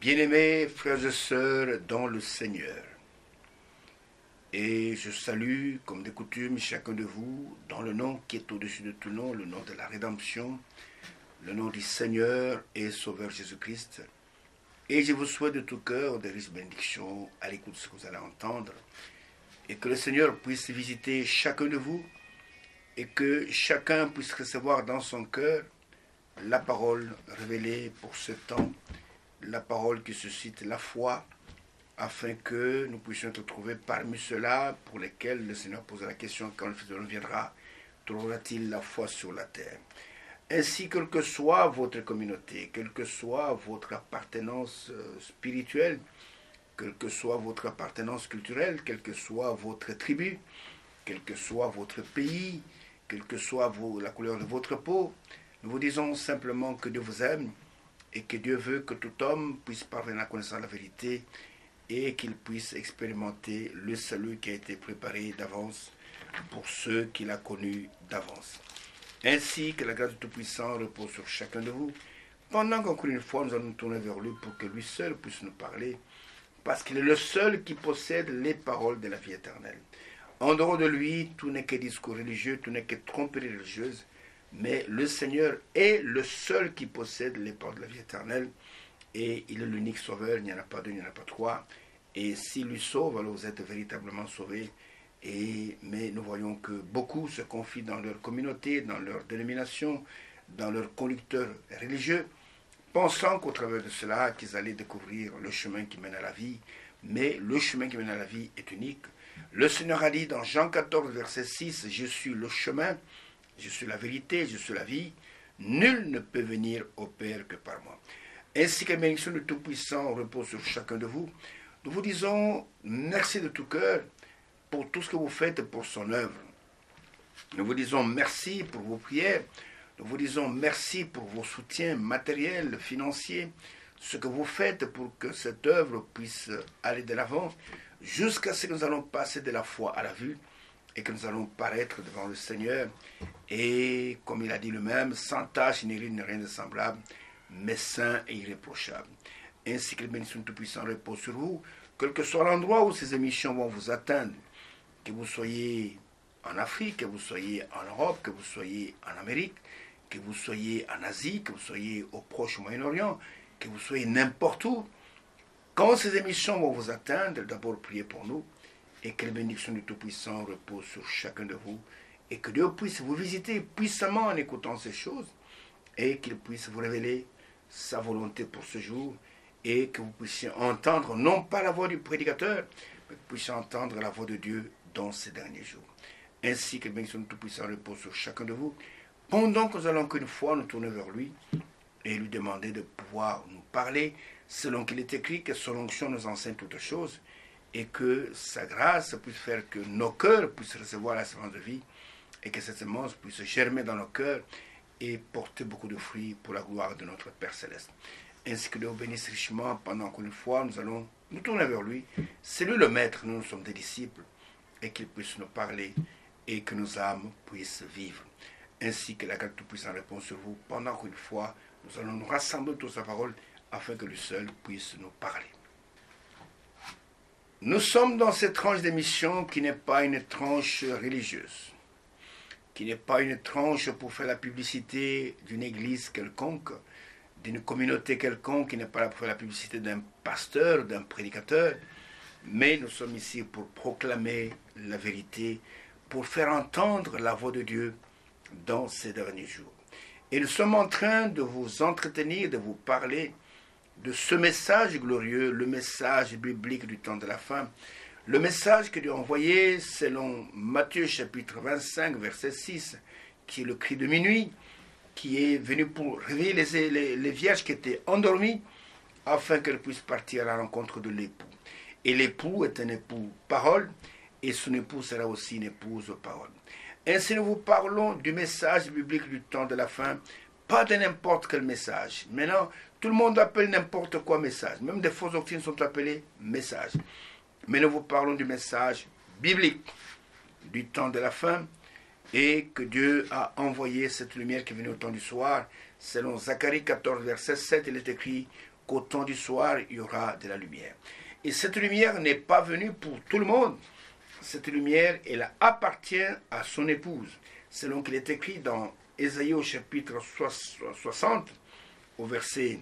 Bien-aimés frères et sœurs dans le Seigneur, et je salue comme de coutume chacun de vous dans le nom qui est au-dessus de tout nom, le nom de la rédemption, le nom du Seigneur et Sauveur Jésus-Christ. Et je vous souhaite de tout cœur de riches bénédictions à l'écoute de ce que vous allez entendre, et que le Seigneur puisse visiter chacun de vous, et que chacun puisse recevoir dans son cœur la parole révélée pour ce temps, la parole qui suscite la foi, afin que nous puissions être trouvés parmi ceux-là pour lesquels le Seigneur pose la question: quand le Fils de l'homme viendra, trouvera-t-il la foi sur la terre? Ainsi, quelle que soit votre communauté, quelle que soit votre appartenance spirituelle, quelle que soit votre appartenance culturelle, quelle que soit votre tribu, quel que soit votre pays, quelle que soit la couleur de votre peau, nous vous disons simplement que Dieu vous aime et que Dieu veut que tout homme puisse parvenir à la connaissance de la vérité et qu'il puisse expérimenter le salut qui a été préparé d'avance pour ceux qu'il a connus d'avance. Ainsi que la grâce du Tout-Puissant repose sur chacun de vous, pendant qu'encore une fois nous allons nous tourner vers lui pour que lui seul puisse nous parler, parce qu'il est le seul qui possède les paroles de la vie éternelle. En dehors de lui, tout n'est que discours religieux, tout n'est que tromperie religieuse, mais le Seigneur est le seul qui possède les paroles de la vie éternelle, et il est l'unique sauveur, il n'y en a pas deux, il n'y en a pas trois, et s'il lui sauve, alors vous êtes véritablement sauvés. Mais nous voyons que beaucoup se confient dans leur communauté, dans leur dénomination, dans leur conducteur religieux, pensant qu'au travers de cela, qu'ils allaient découvrir le chemin qui mène à la vie, mais le chemin qui mène à la vie est unique. Le Seigneur a dit dans Jean 14, verset 6, « Je suis le chemin, je suis la vérité, je suis la vie. Nul ne peut venir au Père que par moi. » Ainsi que la bénédiction du Tout-Puissant repose sur chacun de vous, nous vous disons merci de tout cœur pour tout ce que vous faites pour son œuvre. Nous vous disons merci pour vos prières. Nous vous disons merci pour vos soutiens matériels, financiers, ce que vous faites pour que cette œuvre puisse aller de l'avant, jusqu'à ce que nous allons passer de la foi à la vue et que nous allons paraître devant le Seigneur. Et comme il a dit lui-même, sans tache ni ride, ni rien de semblable, mais saint et irréprochable. Ainsi que le bénédiction Tout-Puissant repose sur vous, quel que soit l'endroit où ces émissions vont vous atteindre, que vous soyez en Afrique, que vous soyez en Europe, que vous soyez en Amérique, que vous soyez en Asie, que vous soyez au Proche Moyen-Orient, que vous soyez n'importe où. Quand ces émissions vont vous atteindre, d'abord priez pour nous, et que la bénédiction du Tout-Puissant repose sur chacun de vous, et que Dieu puisse vous visiter puissamment en écoutant ces choses, et qu'il puisse vous révéler sa volonté pour ce jour, et que vous puissiez entendre non pas la voix du prédicateur, mais que vous puissiez entendre la voix de Dieu dans ces derniers jours. Ainsi que la bénédiction du Tout-Puissant repose sur chacun de vous, pendant que nous allons qu'une fois nous tourner vers lui et lui demander de pouvoir nous parler, selon qu'il est écrit que son onction nous enseigne toutes choses, et que sa grâce puisse faire que nos cœurs puissent recevoir la semence de vie, et que cette semence puisse germer dans nos cœurs et porter beaucoup de fruits pour la gloire de notre Père Céleste. Ainsi que Dieu vous bénisse richement, pendant qu'une fois nous allons nous tourner vers lui. C'est lui le maître, nous sommes des disciples, et qu'il puisse nous parler et que nos âmes puissent vivre. Ainsi que la grâce Tout-Puissant répond sur vous, pendant qu'une fois nous allons nous rassembler autour de sa parole, afin que lui seul puisse nous parler. Nous sommes dans cette tranche d'émission qui n'est pas une tranche religieuse, qui n'est pas une tranche pour faire la publicité d'une église quelconque, d'une communauté quelconque, qui n'est pas là pour faire la publicité d'un pasteur, d'un prédicateur, mais nous sommes ici pour proclamer la vérité, pour faire entendre la voix de Dieu dans ces derniers jours. Et nous sommes en train de vous entretenir, de vous parler de ce message glorieux, le message biblique du temps de la fin, le message que Dieu a envoyé selon Matthieu chapitre 25, verset 6, qui est le cri de minuit, qui est venu pour réveiller les vierges qui étaient endormies, afin qu'elles puissent partir à la rencontre de l'époux. Et l'époux est un époux parole, et son époux sera aussi une épouse parole. Ainsi nous vous parlons du message biblique du temps de la fin, pas de n'importe quel message. Maintenant, tout le monde appelle n'importe quoi message. Même des fausses doctrines sont appelées messages. Mais nous vous parlons du message biblique du temps de la fin, et que Dieu a envoyé cette lumière qui est venue au temps du soir. Selon Zacharie 14, verset 7, il est écrit: qu'au temps du soir, il y aura de la lumière. Et cette lumière n'est pas venue pour tout le monde. Cette lumière, elle appartient à son épouse. Selon qu'il est écrit dans Ésaïe au chapitre 60, au verset,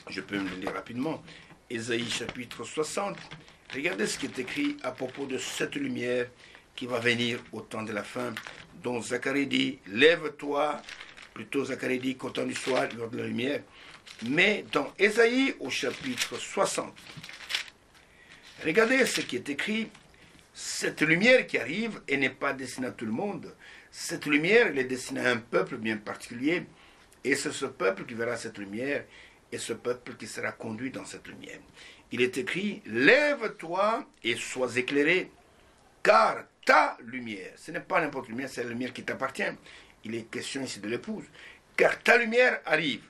je peux me le lire rapidement, Ésaïe chapitre 60, regardez ce qui est écrit à propos de cette lumière qui va venir au temps de la fin, dont Zacharie dit, lève-toi, plutôt Zacharie dit qu'au temps du soir, il y aura de la lumière. Mais dans Ésaïe au chapitre 60, regardez ce qui est écrit, cette lumière qui arrive, elle n'est pas destinée à tout le monde. Cette lumière, elle est destinée à un peuple bien particulier, et c'est ce peuple qui verra cette lumière, et ce peuple qui sera conduit dans cette lumière. Il est écrit, lève-toi et sois éclairé, car ta lumière, ce n'est pas n'importe quelle lumière, c'est la lumière qui t'appartient. Il est question ici de l'épouse. Car ta lumière arrive,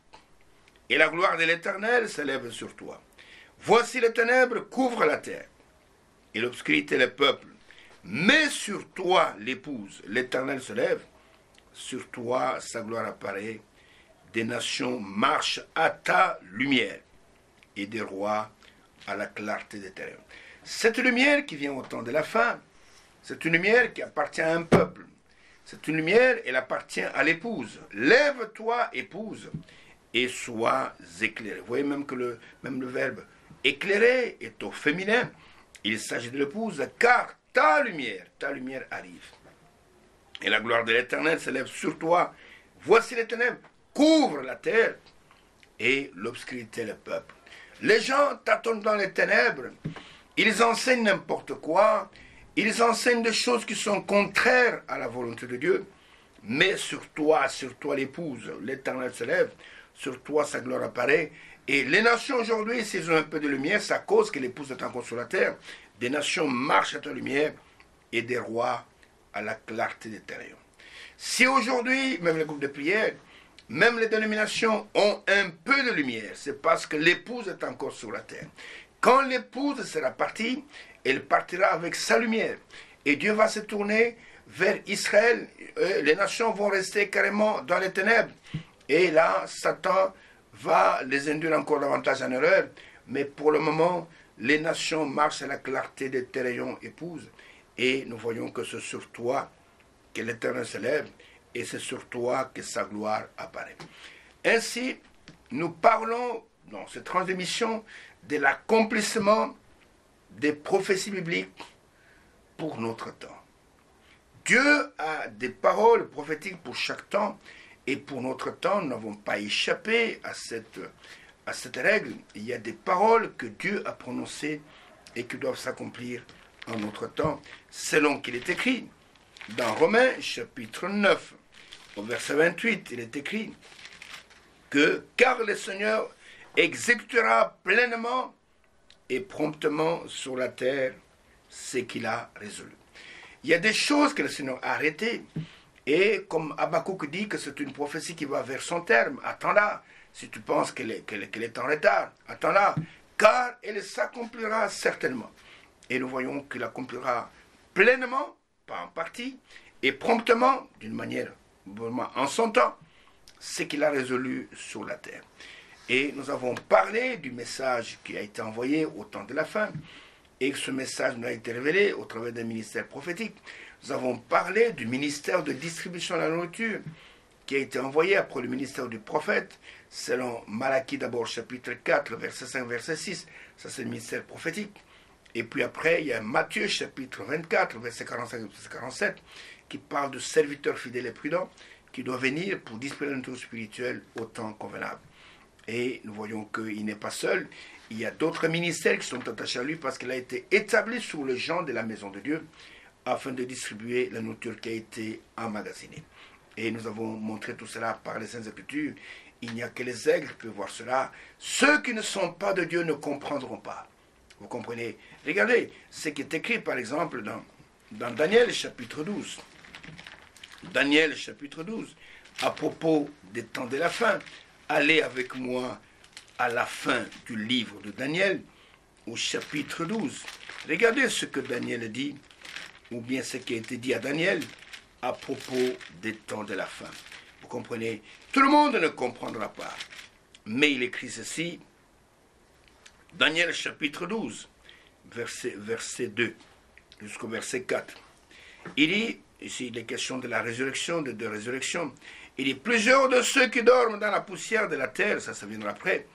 et la gloire de l'Éternel s'élève sur toi. Voici les ténèbres couvrent la terre, et l'obscurité le peuple. Mais sur toi, l'épouse, l'Éternel se lève, sur toi sa gloire apparaît. Des nations marchent à ta lumière, et des rois à la clarté des terres. Cette lumière qui vient au temps de la fin, c'est une lumière qui appartient à un peuple. C'est une lumière, elle appartient à l'épouse. Lève-toi, épouse, et sois éclairée. Vous voyez même que le verbe éclairer est au féminin. Il s'agit de l'épouse, car ta lumière arrive. Et la gloire de l'Éternel s'élève sur toi. Voici les ténèbres couvrent la terre, et l'obscurité le peuple. Les gens tâtonnent dans les ténèbres. Ils enseignent n'importe quoi. Ils enseignent des choses qui sont contraires à la volonté de Dieu. Mais sur toi l'épouse, l'Éternel se lève. Sur toi sa gloire apparaît. Et les nations aujourd'hui, s'ils ont un peu de lumière, c'est à cause que l'épouse est encore sur la terre. Des nations marchent à ta lumière et des rois à la clarté des terres. Si aujourd'hui, même les groupes de prière, même les dénominations ont un peu de lumière, c'est parce que l'épouse est encore sur la terre. Quand l'épouse sera partie, elle partira avec sa lumière. Et Dieu va se tourner vers Israël. Les nations vont rester carrément dans les ténèbres. Et là, Satan va les induire encore davantage en erreur. Mais pour le moment, les nations marchent à la clarté de tes rayons, épouse. Et nous voyons que c'est sur toi que l'Éternel se lève. Et c'est sur toi que sa gloire apparaît. Ainsi, nous parlons dans cette transmission de l'accomplissement des prophéties bibliques pour notre temps. Dieu a des paroles prophétiques pour chaque temps, et pour notre temps, nous n'avons pas échappé à cette règle. Il y a des paroles que Dieu a prononcées et qui doivent s'accomplir en notre temps, selon qu'il est écrit. Dans Romains, chapitre 9, au verset 28, il est écrit que « Car le Seigneur exécutera pleinement et promptement sur la terre ce qu'il a résolu. » Il y a des choses que le Seigneur a arrêtées. Et comme Habakkuk dit que c'est une prophétie qui va vers son terme, attends-la. Si tu penses qu'elle est en retard, attends-la. Car elle s'accomplira certainement. Et nous voyons qu'il accomplira pleinement, pas en partie, et promptement, d'une manière vraiment en son temps, ce qu'il a résolu sur la terre. Et nous avons parlé du message qui a été envoyé au temps de la fin, et que ce message nous a été révélé au travers d'un ministère prophétique. Nous avons parlé du ministère de distribution de la nourriture, qui a été envoyé après le ministère du prophète, selon Malachie d'abord, chapitre 4, verset 5, verset 6. Ça, c'est le ministère prophétique. Et puis après, il y a Matthieu, chapitre 24, verset 45 et verset 47, qui parle de serviteurs fidèles et prudents, qui doit venir pour distribuer la nourriture spirituelle au temps convenable. Et nous voyons qu'il n'est pas seul. Il y a d'autres ministères qui sont attachés à lui parce qu'il a été établi sous les gens de la maison de Dieu afin de distribuer la nourriture qui a été emmagasinée. Et nous avons montré tout cela par les Saintes Écritures. Il n'y a que les aigles qui peuvent voir cela. Ceux qui ne sont pas de Dieu ne comprendront pas. Vous comprenez? Regardez ce qui est écrit par exemple dans Daniel chapitre 12. Daniel chapitre 12, à propos des temps de la fin. Allez avec moi à la fin du livre de Daniel, au chapitre 12. Regardez ce que Daniel dit, ou bien ce qui a été dit à Daniel à propos des temps de la fin. Vous comprenez? Tout le monde ne comprendra pas. Mais il écrit ceci Daniel chapitre 12, verset 2 jusqu'au verset 4. Il dit, ici il est question de la résurrection, de résurrection, il dit, plusieurs de ceux qui dorment dans la poussière de la terre, ça viendra après,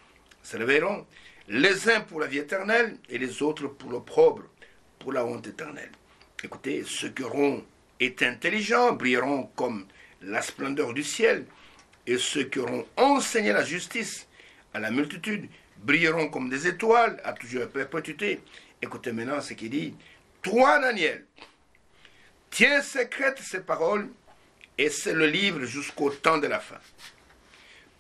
se réveilleront, les uns pour la vie éternelle et les autres pour l'opprobre, pour la honte éternelle. Écoutez, ceux qui auront été intelligents brilleront comme la splendeur du ciel, et ceux qui auront enseigné la justice à la multitude brilleront comme des étoiles à toujours à perpétuité. Écoutez maintenant ce qu'il dit. Toi, Daniel, tiens secrètes ces paroles, et c'est le livre jusqu'au temps de la fin.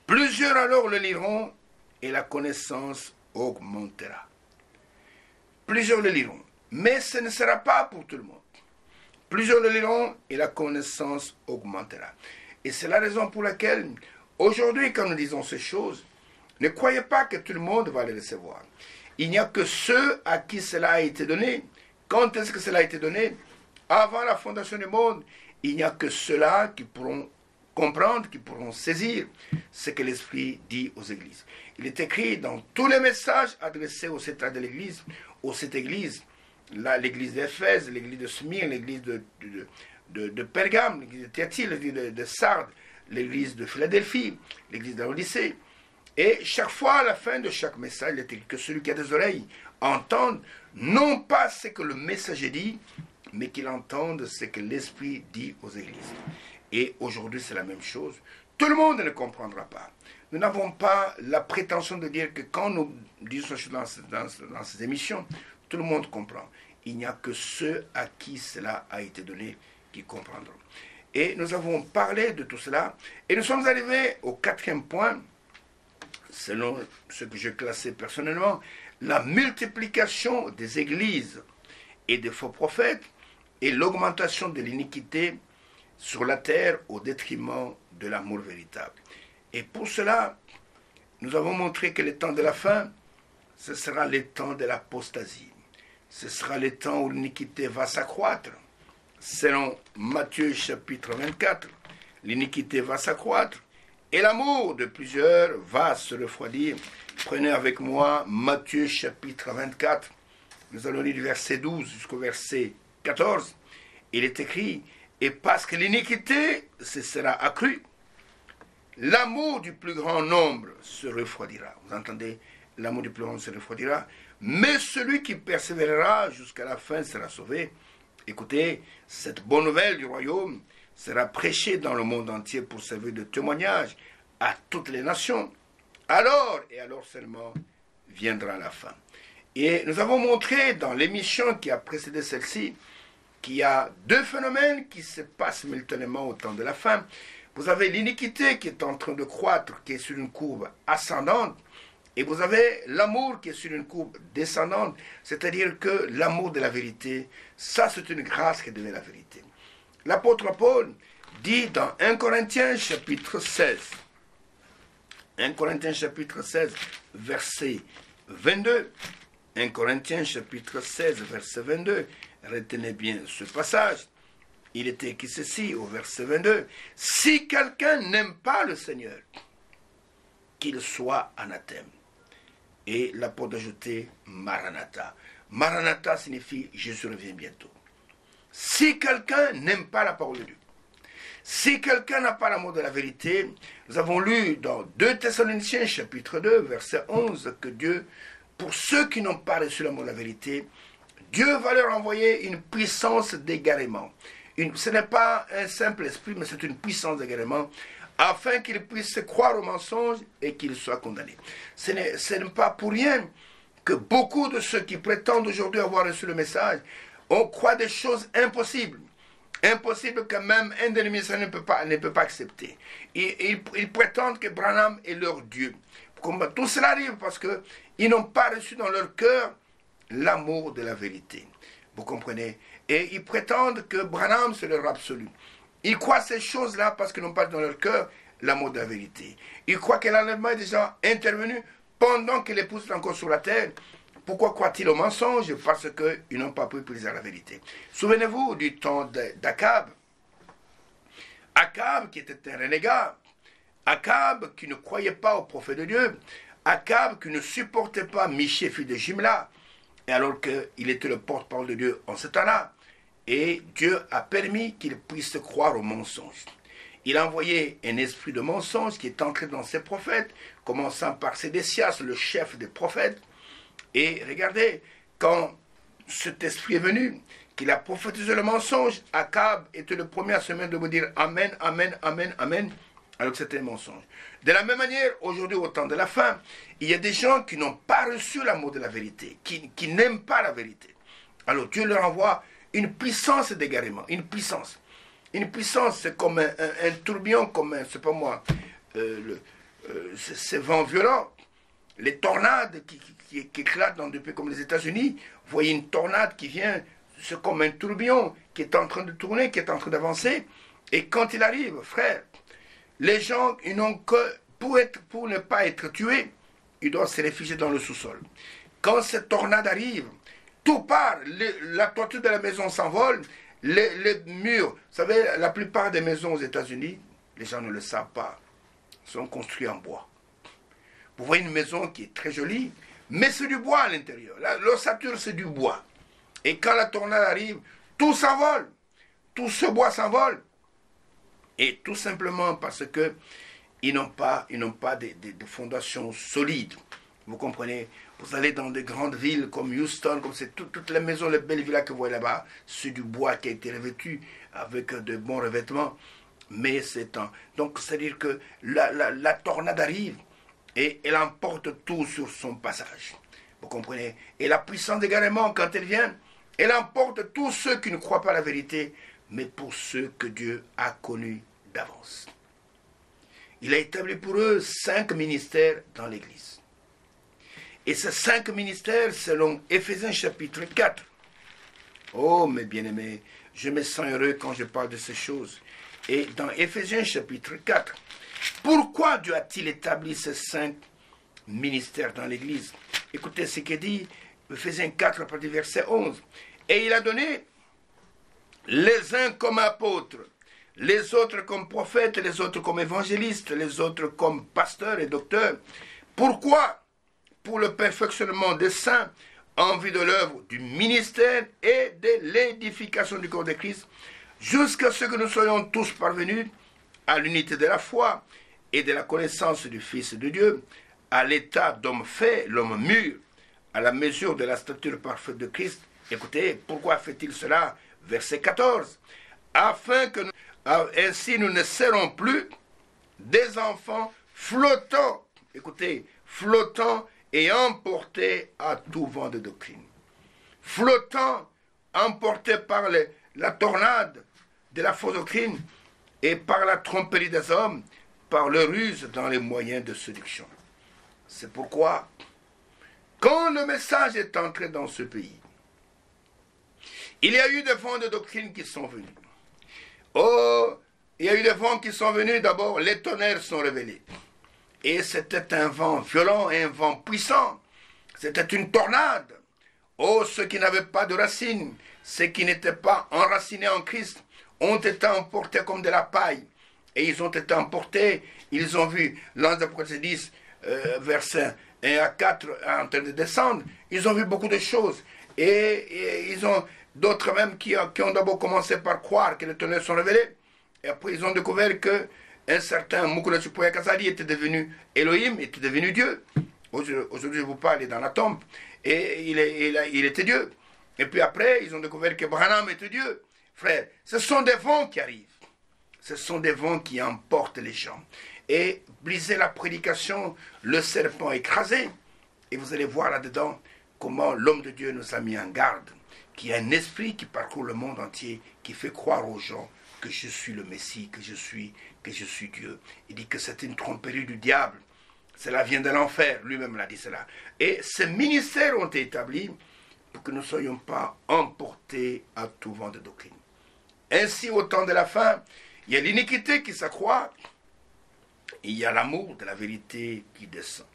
Plusieurs alors le liront, et la connaissance augmentera. Plusieurs le liront, mais ce ne sera pas pour tout le monde. Plusieurs le liront, et la connaissance augmentera. Et c'est la raison pour laquelle, aujourd'hui, quand nous disons ces choses, ne croyez pas que tout le monde va les recevoir. Il n'y a que ceux à qui cela a été donné. Quand est-ce que cela a été donné? Avant la fondation du monde. Il n'y a que ceux-là qui pourront comprendre, qui pourront saisir ce que l'Esprit dit aux églises. Il est écrit dans tous les messages adressés aux états de l'Église, aux sept églises, l'église d'Éphèse, l'église de Smyrne, l'église de Pergame, l'église de Thyatire, l'église de Sardes, l'église de Philadelphie, l'église de l'Odyssée. Et chaque fois, à la fin de chaque message, il est écrit que celui qui a des oreilles entende, non pas ce que le messager dit, mais qu'il entende ce que l'Esprit dit aux églises. Et aujourd'hui, c'est la même chose. Tout le monde ne comprendra pas. Nous n'avons pas la prétention de dire que quand nous disons dans ces émissions, tout le monde comprend. Il n'y a que ceux à qui cela a été donné qui comprendront. Et nous avons parlé de tout cela. Et nous sommes arrivés au 4e point, selon ce que je classais personnellement, la multiplication des églises et des faux prophètes et l'augmentation de l'iniquité sur la terre au détriment de l'amour véritable. Et pour cela, nous avons montré que le temps de la fin, ce sera le temps de l'apostasie. Ce sera le temps où l'iniquité va s'accroître. Selon Matthieu chapitre 24, l'iniquité va s'accroître et l'amour de plusieurs va se refroidir. Prenez avec moi Matthieu chapitre 24. Nous allons lire du verset 12 jusqu'au verset 14. Il est écrit, et parce que l'iniquité se sera accrue, l'amour du plus grand nombre se refroidira. Vous entendez? L'amour du plus grand nombre se refroidira. Mais celui qui persévérera jusqu'à la fin sera sauvé. Écoutez, cette bonne nouvelle du royaume sera prêchée dans le monde entier pour servir de témoignage à toutes les nations. Alors, et alors seulement, viendra la fin. Et nous avons montré dans l'émission qui a précédé celle-ci qu'il y a deux phénomènes qui se passent simultanément au temps de la fin. Vous avez l'iniquité qui est en train de croître, qui est sur une courbe ascendante, et vous avez l'amour qui est sur une courbe descendante, c'est-à-dire que l'amour de la vérité, ça c'est une grâce qui devient la vérité. L'apôtre Paul dit dans 1 Corinthiens chapitre 16, 1 Corinthiens chapitre 16, verset 22, 1 Corinthiens chapitre 16, verset 22, retenez bien ce passage, il est écrit ceci au verset 22, « Si quelqu'un n'aime pas le Seigneur, qu'il soit anathème. » Et l'apôtre a ajouté « Maranatha ». Maranatha signifie « Jésus revient bientôt ». Si quelqu'un n'aime pas la parole de Dieu, si quelqu'un n'a pas l'amour de la vérité, nous avons lu dans 2 Thessaloniciens chapitre 2, verset 11, que Dieu, pour ceux qui n'ont pas reçu l'amour de la vérité, Dieu va leur envoyer une puissance d'égarement. Ce n'est pas un simple esprit, mais c'est une puissance d'égarement, afin qu'ils puissent croire au mensonge et qu'ils soient condamnés. Ce n'est pas pour rien que beaucoup de ceux qui prétendent aujourd'hui avoir reçu le message, on croit des choses impossibles. Impossible que même un ennemi ne peut pas accepter. Ils prétendent que Branham est leur Dieu. Tout cela arrive parce qu'ils n'ont pas reçu dans leur cœur l'amour de la vérité. Vous comprenez? Et ils prétendent que Branham c'est leur absolu. Ils croient ces choses-là parce qu'ils n'ont pas dans leur cœur l'amour de la vérité. Ils croient que l'enlèvement est déjà intervenu pendant que l'épouse est encore sur la terre. Pourquoi croient-ils au mensonge? Parce qu'ils n'ont pas pu briser la vérité. Souvenez-vous du temps d'Akab. Akab qui était un renégat. Akab qui ne croyait pas au prophète de Dieu. Akab qui ne supportait pas Michée, fils de Jimla, et alors qu'il était le porte-parole de Dieu en ce temps-là. Et Dieu a permis qu'il puisse croire au mensonge. Il a envoyé un esprit de mensonge qui est entré dans ses prophètes, commençant par Sédécias, le chef des prophètes. Et regardez, quand cet esprit est venu, qu'il a prophétisé le mensonge, Akab était le premier à se mettre de vous dire Amen, Amen, Amen, Amen, alors que c'était un mensonge. De la même manière, aujourd'hui, au temps de la fin, il y a des gens qui n'ont pas reçu l'amour de la vérité, qui n'aiment pas la vérité. Alors Dieu leur envoie une puissance d'égarement, une puissance. Une puissance, c'est comme un tourbillon, comme un, c'est pas moi, ces vents violents, les tornades qui éclatent dans des pays comme les États-Unis. Vous voyez une tornade qui vient, c'est comme un tourbillon qui est en train de tourner, qui est en train d'avancer. Et quand il arrive, frère, les gens, ils n'ont que, pour ne pas être tués, ils doivent se réfugier dans le sous-sol. Quand cette tornade arrive, tout part, la toiture de la maison s'envole, les murs, vous savez, la plupart des maisons aux États-Unis, les gens ne le savent pas, sont construits en bois. Vous voyez une maison qui est très jolie, mais c'est du bois à l'intérieur. L'ossature, c'est du bois. Et quand la tornade arrive, tout s'envole. Tout ce bois s'envole. Et tout simplement parce que ils n'ont pas de fondations solides. Vous comprenez? Vous allez dans des grandes villes comme Houston, comme c'est toutes les maisons, les belles villas que vous voyez là-bas, c'est du bois qui a été revêtu avec de bons revêtements. Mais c'est un... Donc, c'est-à-dire que la tornade arrive et elle emporte tout sur son passage. Vous comprenez? Et la puissance d'égarement, quand elle vient, elle emporte tous ceux qui ne croient pas à la vérité, mais pour ceux que Dieu a connus d'avance. Il a établi pour eux 5 ministères dans l'Église. Et ces 5 ministères, selon Éphésiens chapitre 4. Oh, mes bien-aimés, je me sens heureux quand je parle de ces choses. Et dans Éphésiens chapitre 4, pourquoi Dieu a-t-il établi ces 5 ministères dans l'Église? Écoutez ce qu'il dit, Éphésiens 4, à partir du verset 11. Et il a donné les uns comme apôtres, les autres comme prophètes, les autres comme évangélistes, les autres comme pasteurs et docteurs. Pourquoi? Pour le perfectionnement des saints, en vue de l'œuvre du ministère et de l'édification du corps de Christ, jusqu'à ce que nous soyons tous parvenus à l'unité de la foi et de la connaissance du Fils de Dieu, à l'état d'homme fait, l'homme mûr, à la mesure de la stature parfaite de Christ. Écoutez, pourquoi fait-il cela? Verset 14. Afin que ainsi nous ne serons plus des enfants flottants. Écoutez, flottants et emportés à tout vent de doctrine. Flottants, emportés par la tornade de la fausse doctrine et par la tromperie des hommes, par le ruse dans les moyens de séduction. C'est pourquoi, quand le message est entré dans ce pays, il y a eu des vents de doctrine qui sont venus. Oh, il y a eu des vents qui sont venus, d'abord les tonnerres sont révélés. Et c'était un vent violent, un vent puissant. C'était une tornade. Oh, ceux qui n'avaient pas de racines, ceux qui n'étaient pas enracinés en Christ, ont été emportés comme de la paille. Et ils ont été emportés, ils ont vu l'ange d'Apocalypse 10, verset 1 à 4, en train de descendre. Ils ont vu beaucoup de choses. Et ils ont d'autres même qui ont d'abord commencé par croire que les tonnerres sont révélés. Et après, ils ont découvert que un certain Mukula Chupoya Kazali était devenu Elohim, était devenu Dieu. Aujourd'hui, je vous parle, il est dans la tombe. Et il était Dieu. Et puis après, ils ont découvert que Branham était Dieu. Frère, ce sont des vents qui arrivent. Ce sont des vents qui emportent les gens. Et briser la prédication, le serpent écrasé. Et vous allez voir là-dedans comment l'homme de Dieu nous a mis en garde. Qu'il y a un esprit qui parcourt le monde entier, qui fait croire aux gens que je suis le Messie, que je suis Dieu. Il dit que c'est une tromperie du diable. Cela vient de l'enfer, lui-même l'a dit cela. Et ces ministères ont été établis pour que nous ne soyons pas emportés à tout vent de doctrine. Ainsi, au temps de la fin, il y a l'iniquité qui s'accroît, et il y a l'amour de la vérité qui descend.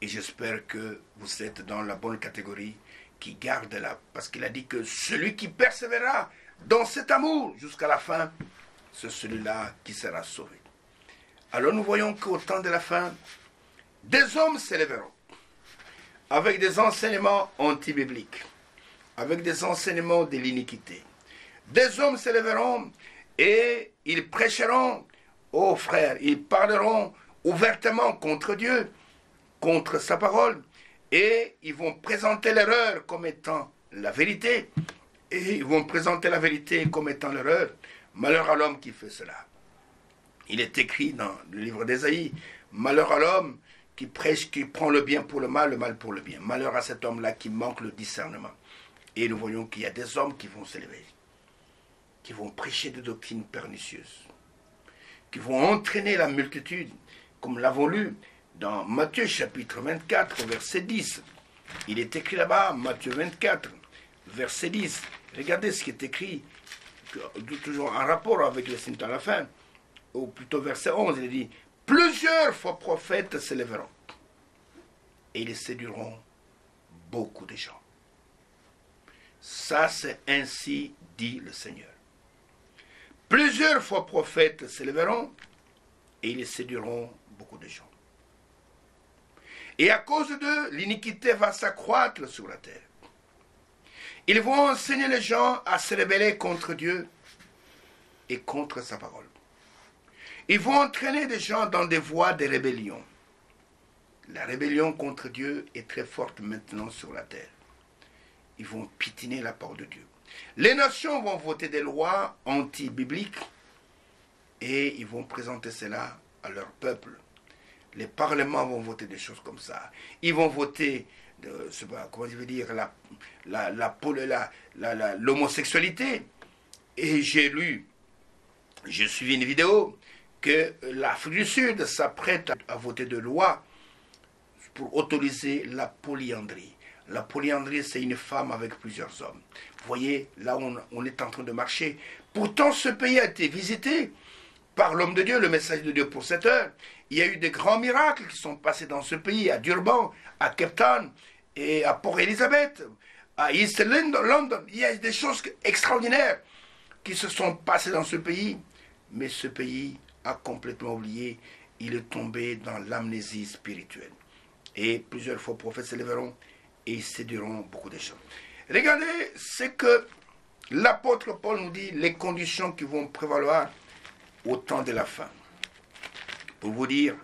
Et j'espère que vous êtes dans la bonne catégorie qui garde là, parce qu'il a dit que celui qui persévérera dans cet amour jusqu'à la fin, c'est celui-là qui sera sauvé. Alors nous voyons qu'au temps de la fin, Des hommes s'élèveront avec des enseignements antibibliques, avec des enseignements de l'iniquité. Des hommes s'élèveront et ils prêcheront aux frères, ils parleront ouvertement contre Dieu, contre sa parole, et ils vont présenter l'erreur comme étant la vérité, et ils vont présenter la vérité comme étant l'erreur. Malheur à l'homme qui fait cela. Il est écrit dans le livre d'Ésaïe, malheur à l'homme qui prêche, qui prend le bien pour le mal pour le bien. Malheur à cet homme-là qui manque le discernement. Et nous voyons qu'il y a des hommes qui vont s'élever, qui vont prêcher des doctrines pernicieuses, qui vont entraîner la multitude, comme nous l'avons lu dans Matthieu chapitre 24, verset 10. Il est écrit là-bas, Matthieu 24, verset 10. Regardez ce qui est écrit, toujours en rapport avec le signe à la fin, ou plutôt verset 11, il dit « Plusieurs faux prophètes s'élèveront, et ils séduiront beaucoup de gens. » Ça, c'est ainsi dit le Seigneur. Plusieurs faux prophètes s'élèveront, et ils séduiront beaucoup de gens. Et à cause d'eux, l'iniquité va s'accroître sur la terre. Ils vont enseigner les gens à se rebeller contre Dieu et contre sa parole. Ils vont entraîner des gens dans des voies de rébellion. La rébellion contre Dieu est très forte maintenant sur la terre. Ils vont piétiner la parole de Dieu. Les nations vont voter des lois anti-bibliques et ils vont présenter cela à leur peuple. Les parlements vont voter des choses comme ça. Ils vont voter, comment je veux dire, l'homosexualité. Et j'ai suivi une vidéo que l'Afrique du Sud s'apprête à voter de lois pour autoriser la polyandrie. La polyandrie, c'est une femme avec plusieurs hommes. Vous voyez, là, on est en train de marcher. Pourtant, ce pays a été visité par l'homme de Dieu, le message de Dieu pour cette heure. Il y a eu des grands miracles qui sont passés dans ce pays, à Durban, à Cape Town, et à Port Elizabeth, à East London. Il y a des choses extraordinaires qui se sont passées dans ce pays. Mais ce pays a complètement oublié. Il est tombé dans l'amnésie spirituelle. Et plusieurs faux prophètes s'élèveront et ils séduiront beaucoup de gens. Regardez ce que l'apôtre Paul nous dit, les conditions qui vont prévaloir au temps de la fin. Pour vous dire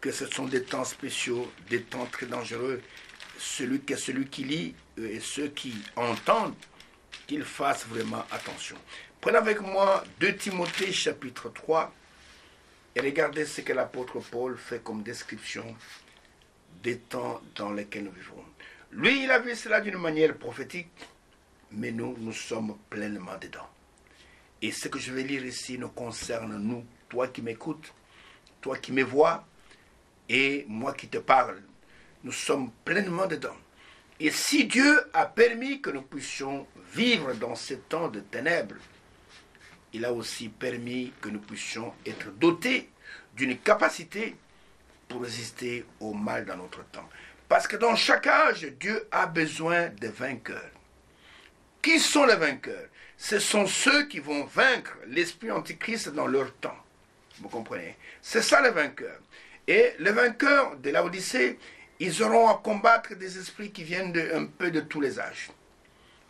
que ce sont des temps spéciaux, des temps très dangereux. Celui qui lit et ceux qui entendent, qu'ils fassent vraiment attention. Prenez avec moi 2 Timothée chapitre 3 et regardez ce que l'apôtre Paul fait comme description des temps dans lesquels nous vivons. Lui, il a vu cela d'une manière prophétique, mais nous sommes pleinement dedans. Et ce que je vais lire ici nous concerne nous, toi qui m'écoutes, toi qui me vois, et moi qui te parle. Nous sommes pleinement dedans. Et si Dieu a permis que nous puissions vivre dans ces temps de ténèbres, il a aussi permis que nous puissions être dotés d'une capacité pour résister au mal dans notre temps. Parce que dans chaque âge, Dieu a besoin de vainqueurs. Qui sont les vainqueurs? Ce sont ceux qui vont vaincre l'esprit antichrist dans leur temps. Vous comprenez? C'est ça les vainqueurs. Et les vainqueurs de l'Odyssée, ils auront à combattre des esprits qui viennent un peu de tous les âges.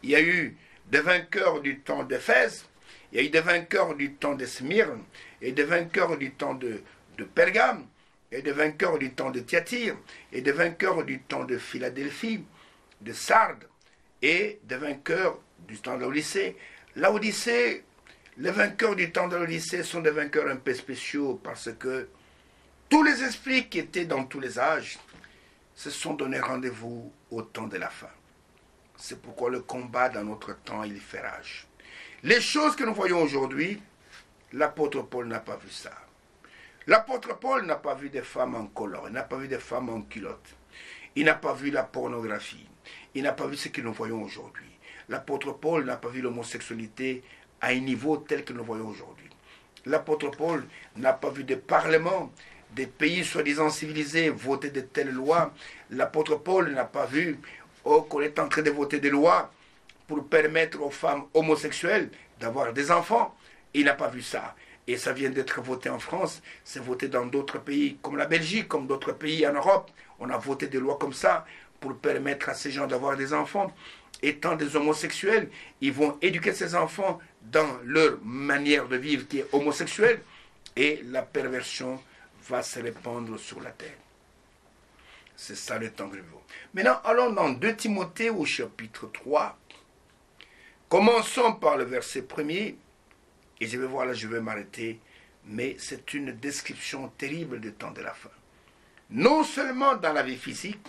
Il y a eu des vainqueurs du temps d'Éphèse, il y a eu des vainqueurs du temps de Smyrne, et des vainqueurs du temps de Pergame, et des vainqueurs du temps de Thyatire, et des vainqueurs du temps de Philadelphie, de Sardes, et des vainqueurs du temps de l'Odyssée. L'Odyssée, les vainqueurs du temps de l'Odyssée sont des vainqueurs un peu spéciaux parce que tous les esprits qui étaient dans tous les âges se sont donné rendez-vous au temps de la fin. C'est pourquoi le combat dans notre temps, il fait rage. Les choses que nous voyons aujourd'hui, l'apôtre Paul n'a pas vu ça. L'apôtre Paul n'a pas vu des femmes en collant, il n'a pas vu des femmes en culotte. Il n'a pas vu la pornographie. Il n'a pas vu ce que nous voyons aujourd'hui. L'apôtre Paul n'a pas vu l'homosexualité à un niveau tel que nous voyons aujourd'hui. L'apôtre Paul n'a pas vu des parlements, des pays soi-disant civilisés voter de telles lois. L'apôtre Paul n'a pas vu qu'on est en train de voter des lois pour permettre aux femmes homosexuelles d'avoir des enfants. Il n'a pas vu ça. Et ça vient d'être voté en France, c'est voté dans d'autres pays comme la Belgique, comme d'autres pays en Europe. On a voté des lois comme ça pour permettre à ces gens d'avoir des enfants. Étant des homosexuels, ils vont éduquer ces enfants dans leur manière de vivre qui est homosexuelle et la perversion va se répandre sur la terre. C'est ça le temps que nous vivons. Maintenant, allons dans 2 Timothée au chapitre 3. Commençons par le verset 1er. Et je vais voir là, je vais m'arrêter. Mais c'est une description terrible du temps de la fin. Non seulement dans la vie physique,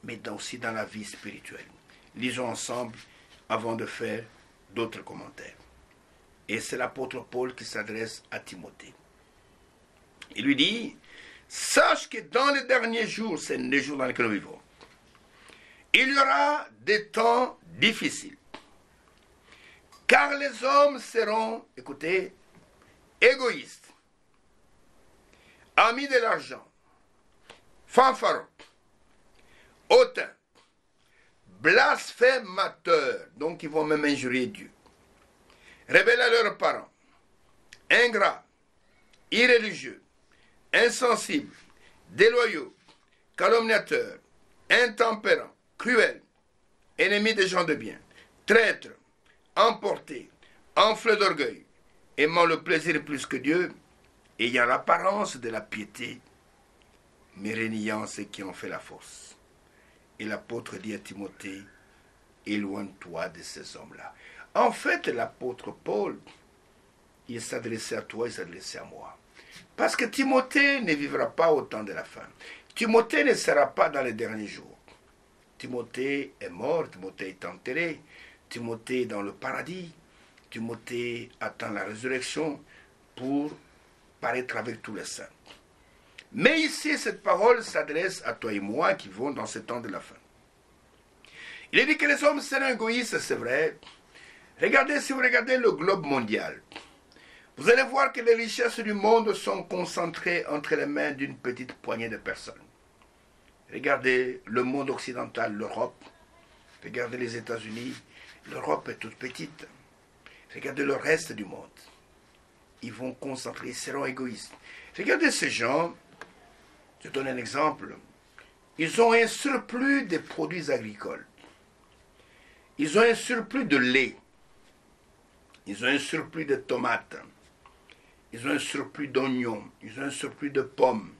mais aussi dans la vie spirituelle. Lisons ensemble avant de faire d'autres commentaires. Et c'est l'apôtre Paul qui s'adresse à Timothée. Il lui dit, sache que dans les derniers jours, c'est les jours dans lesquels nous vivons, il y aura des temps difficiles. Car les hommes seront, écoutez, égoïstes, amis de l'argent, fanfarons, hautains, blasphémateurs, donc ils vont même injurier Dieu, rebelles à leurs parents, ingrats, irréligieux, insensibles, déloyaux, calomniateurs, intempérants, cruels, ennemis des gens de bien, traîtres, emportés, enflés d'orgueil, aimant le plaisir plus que Dieu, ayant l'apparence de la piété, mais reniant ceux qui ont fait la force. Et l'apôtre dit à Timothée, éloigne-toi de ces hommes-là. En fait, l'apôtre Paul, il s'adressait à toi, il s'adressait à moi. Parce que Timothée ne vivra pas au temps de la fin. Timothée ne sera pas dans les derniers jours. Timothée est mort, Timothée est enterré, Timothée est dans le paradis, Timothée attend la résurrection pour paraître avec tous les saints. Mais ici, cette parole s'adresse à toi et moi qui vont dans ce temps de la fin. Il est dit que les hommes seront égoïstes, c'est vrai. Regardez, si vous regardez le globe mondial, vous allez voir que les richesses du monde sont concentrées entre les mains d'une petite poignée de personnes. Regardez le monde occidental, l'Europe. Regardez les États-Unis. L'Europe est toute petite. Regardez le reste du monde. Ils vont concentrer, ils seront égoïstes. Regardez ces gens. Je donne un exemple. Ils ont un surplus de produits agricoles. Ils ont un surplus de lait. Ils ont un surplus de tomates. Ils ont un surplus d'oignons. Ils ont un surplus de pommes.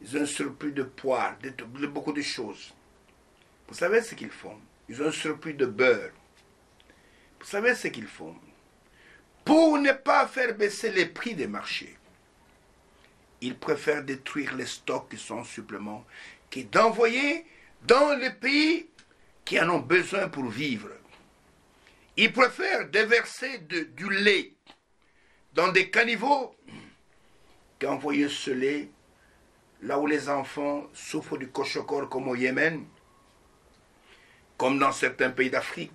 Ils ont un surplus de poires, de beaucoup de choses. Vous savez ce qu'ils font? Ils ont un surplus de beurre. Vous savez ce qu'ils font? Pour ne pas faire baisser les prix des marchés, ils préfèrent détruire les stocks qui sont en supplément que d'envoyer dans les pays qui en ont besoin pour vivre. Ils préfèrent déverser du lait dans des caniveaux qu'envoyer ce lait là où les enfants souffrent du kochokor comme au Yémen, comme dans certains pays d'Afrique.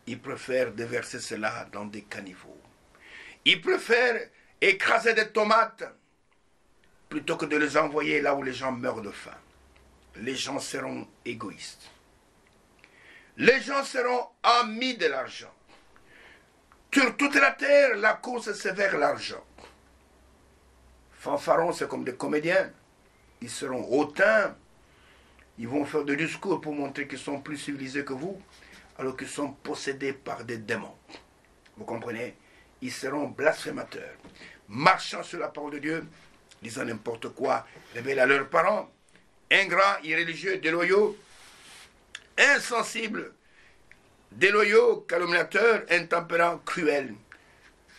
Ils préfèrent déverser cela dans des caniveaux. Ils préfèrent écraser des tomates plutôt que de les envoyer là où les gens meurent de faim. Les gens seront égoïstes. Les gens seront amis de l'argent. Sur toute la terre, la course c'est vers l'argent. Fanfarons, c'est comme des comédiens. Ils seront hautains. Ils vont faire des discours pour montrer qu'ils sont plus civilisés que vous, alors qu'ils sont possédés par des démons. Vous comprenez? Ils seront blasphémateurs, marchant sur la parole de Dieu, disant n'importe quoi, rebelles à leurs parents, ingrats, irréligieux, déloyaux, insensibles, déloyaux, calomniateurs, intempérants, cruels.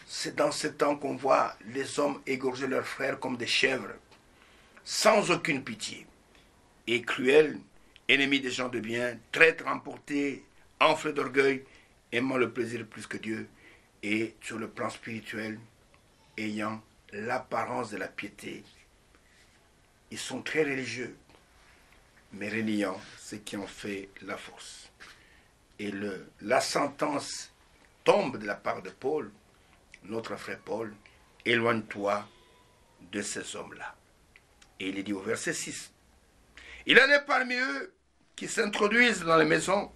C'est dans ce temps qu'on voit les hommes égorger leurs frères comme des chèvres, sans aucune pitié, et cruels, ennemis des gens de bien, traîtres emportés, enflés d'orgueil, aimant le plaisir plus que Dieu, et sur le plan spirituel, ayant l'apparence de la piété. Ils sont très religieux, mais reniant ceux qui ont fait la force. Et la sentence tombe de la part de Paul, notre frère Paul, éloigne-toi de ces hommes-là. Et il est dit au verset 6, il en est parmi eux qui s'introduisent dans les maisons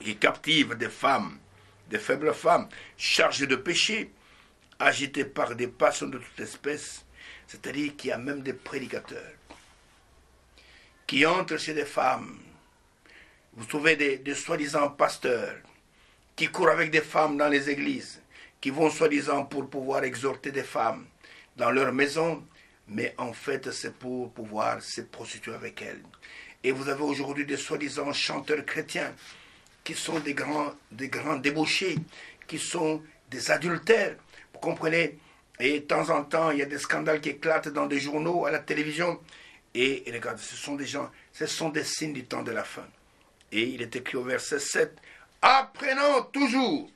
et captivent des femmes, des faibles femmes, chargées de péché, agités par des passions de toute espèce, c'est-à-dire qu'il y a même des prédicateurs qui entrent chez des femmes. Vous trouvez des soi-disant pasteurs qui courent avec des femmes dans les églises, qui vont soi-disant pour pouvoir exhorter des femmes dans leur maison, mais en fait c'est pour pouvoir se prostituer avec elles. Et vous avez aujourd'hui des soi-disant chanteurs chrétiens qui sont des grands débauchés, qui sont des adultères. Vous comprenez? Et de temps en temps, il y a des scandales qui éclatent dans des journaux, à la télévision. Et regardez, ce sont des signes du temps de la fin. Et il est écrit au verset 7, « Apprenant toujours,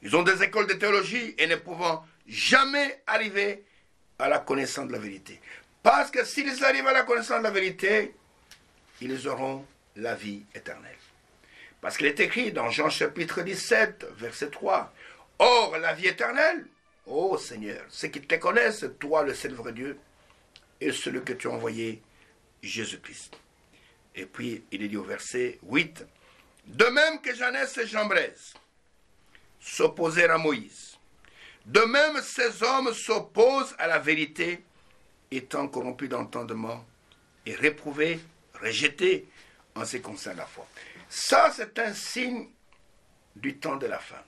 ils ont des écoles de théologie et ne pouvant jamais arriver à la connaissance de la vérité. » Parce que s'ils arrivent à la connaissance de la vérité, ils auront la vie éternelle. Parce qu'il est écrit dans Jean chapitre 17, verset 3, « Or, la vie éternelle, ô Seigneur, ceux qui te connaissent, toi le seul vrai Dieu, et celui que tu as envoyé, Jésus-Christ. » Et puis, il est dit au verset 8, « De même que Janès et Jambres s'opposèrent à Moïse, de même ces hommes s'opposent à la vérité, étant corrompus d'entendement et réprouvés, rejetés en ce qui concerne la foi. » Ça, c'est un signe du temps de la fin.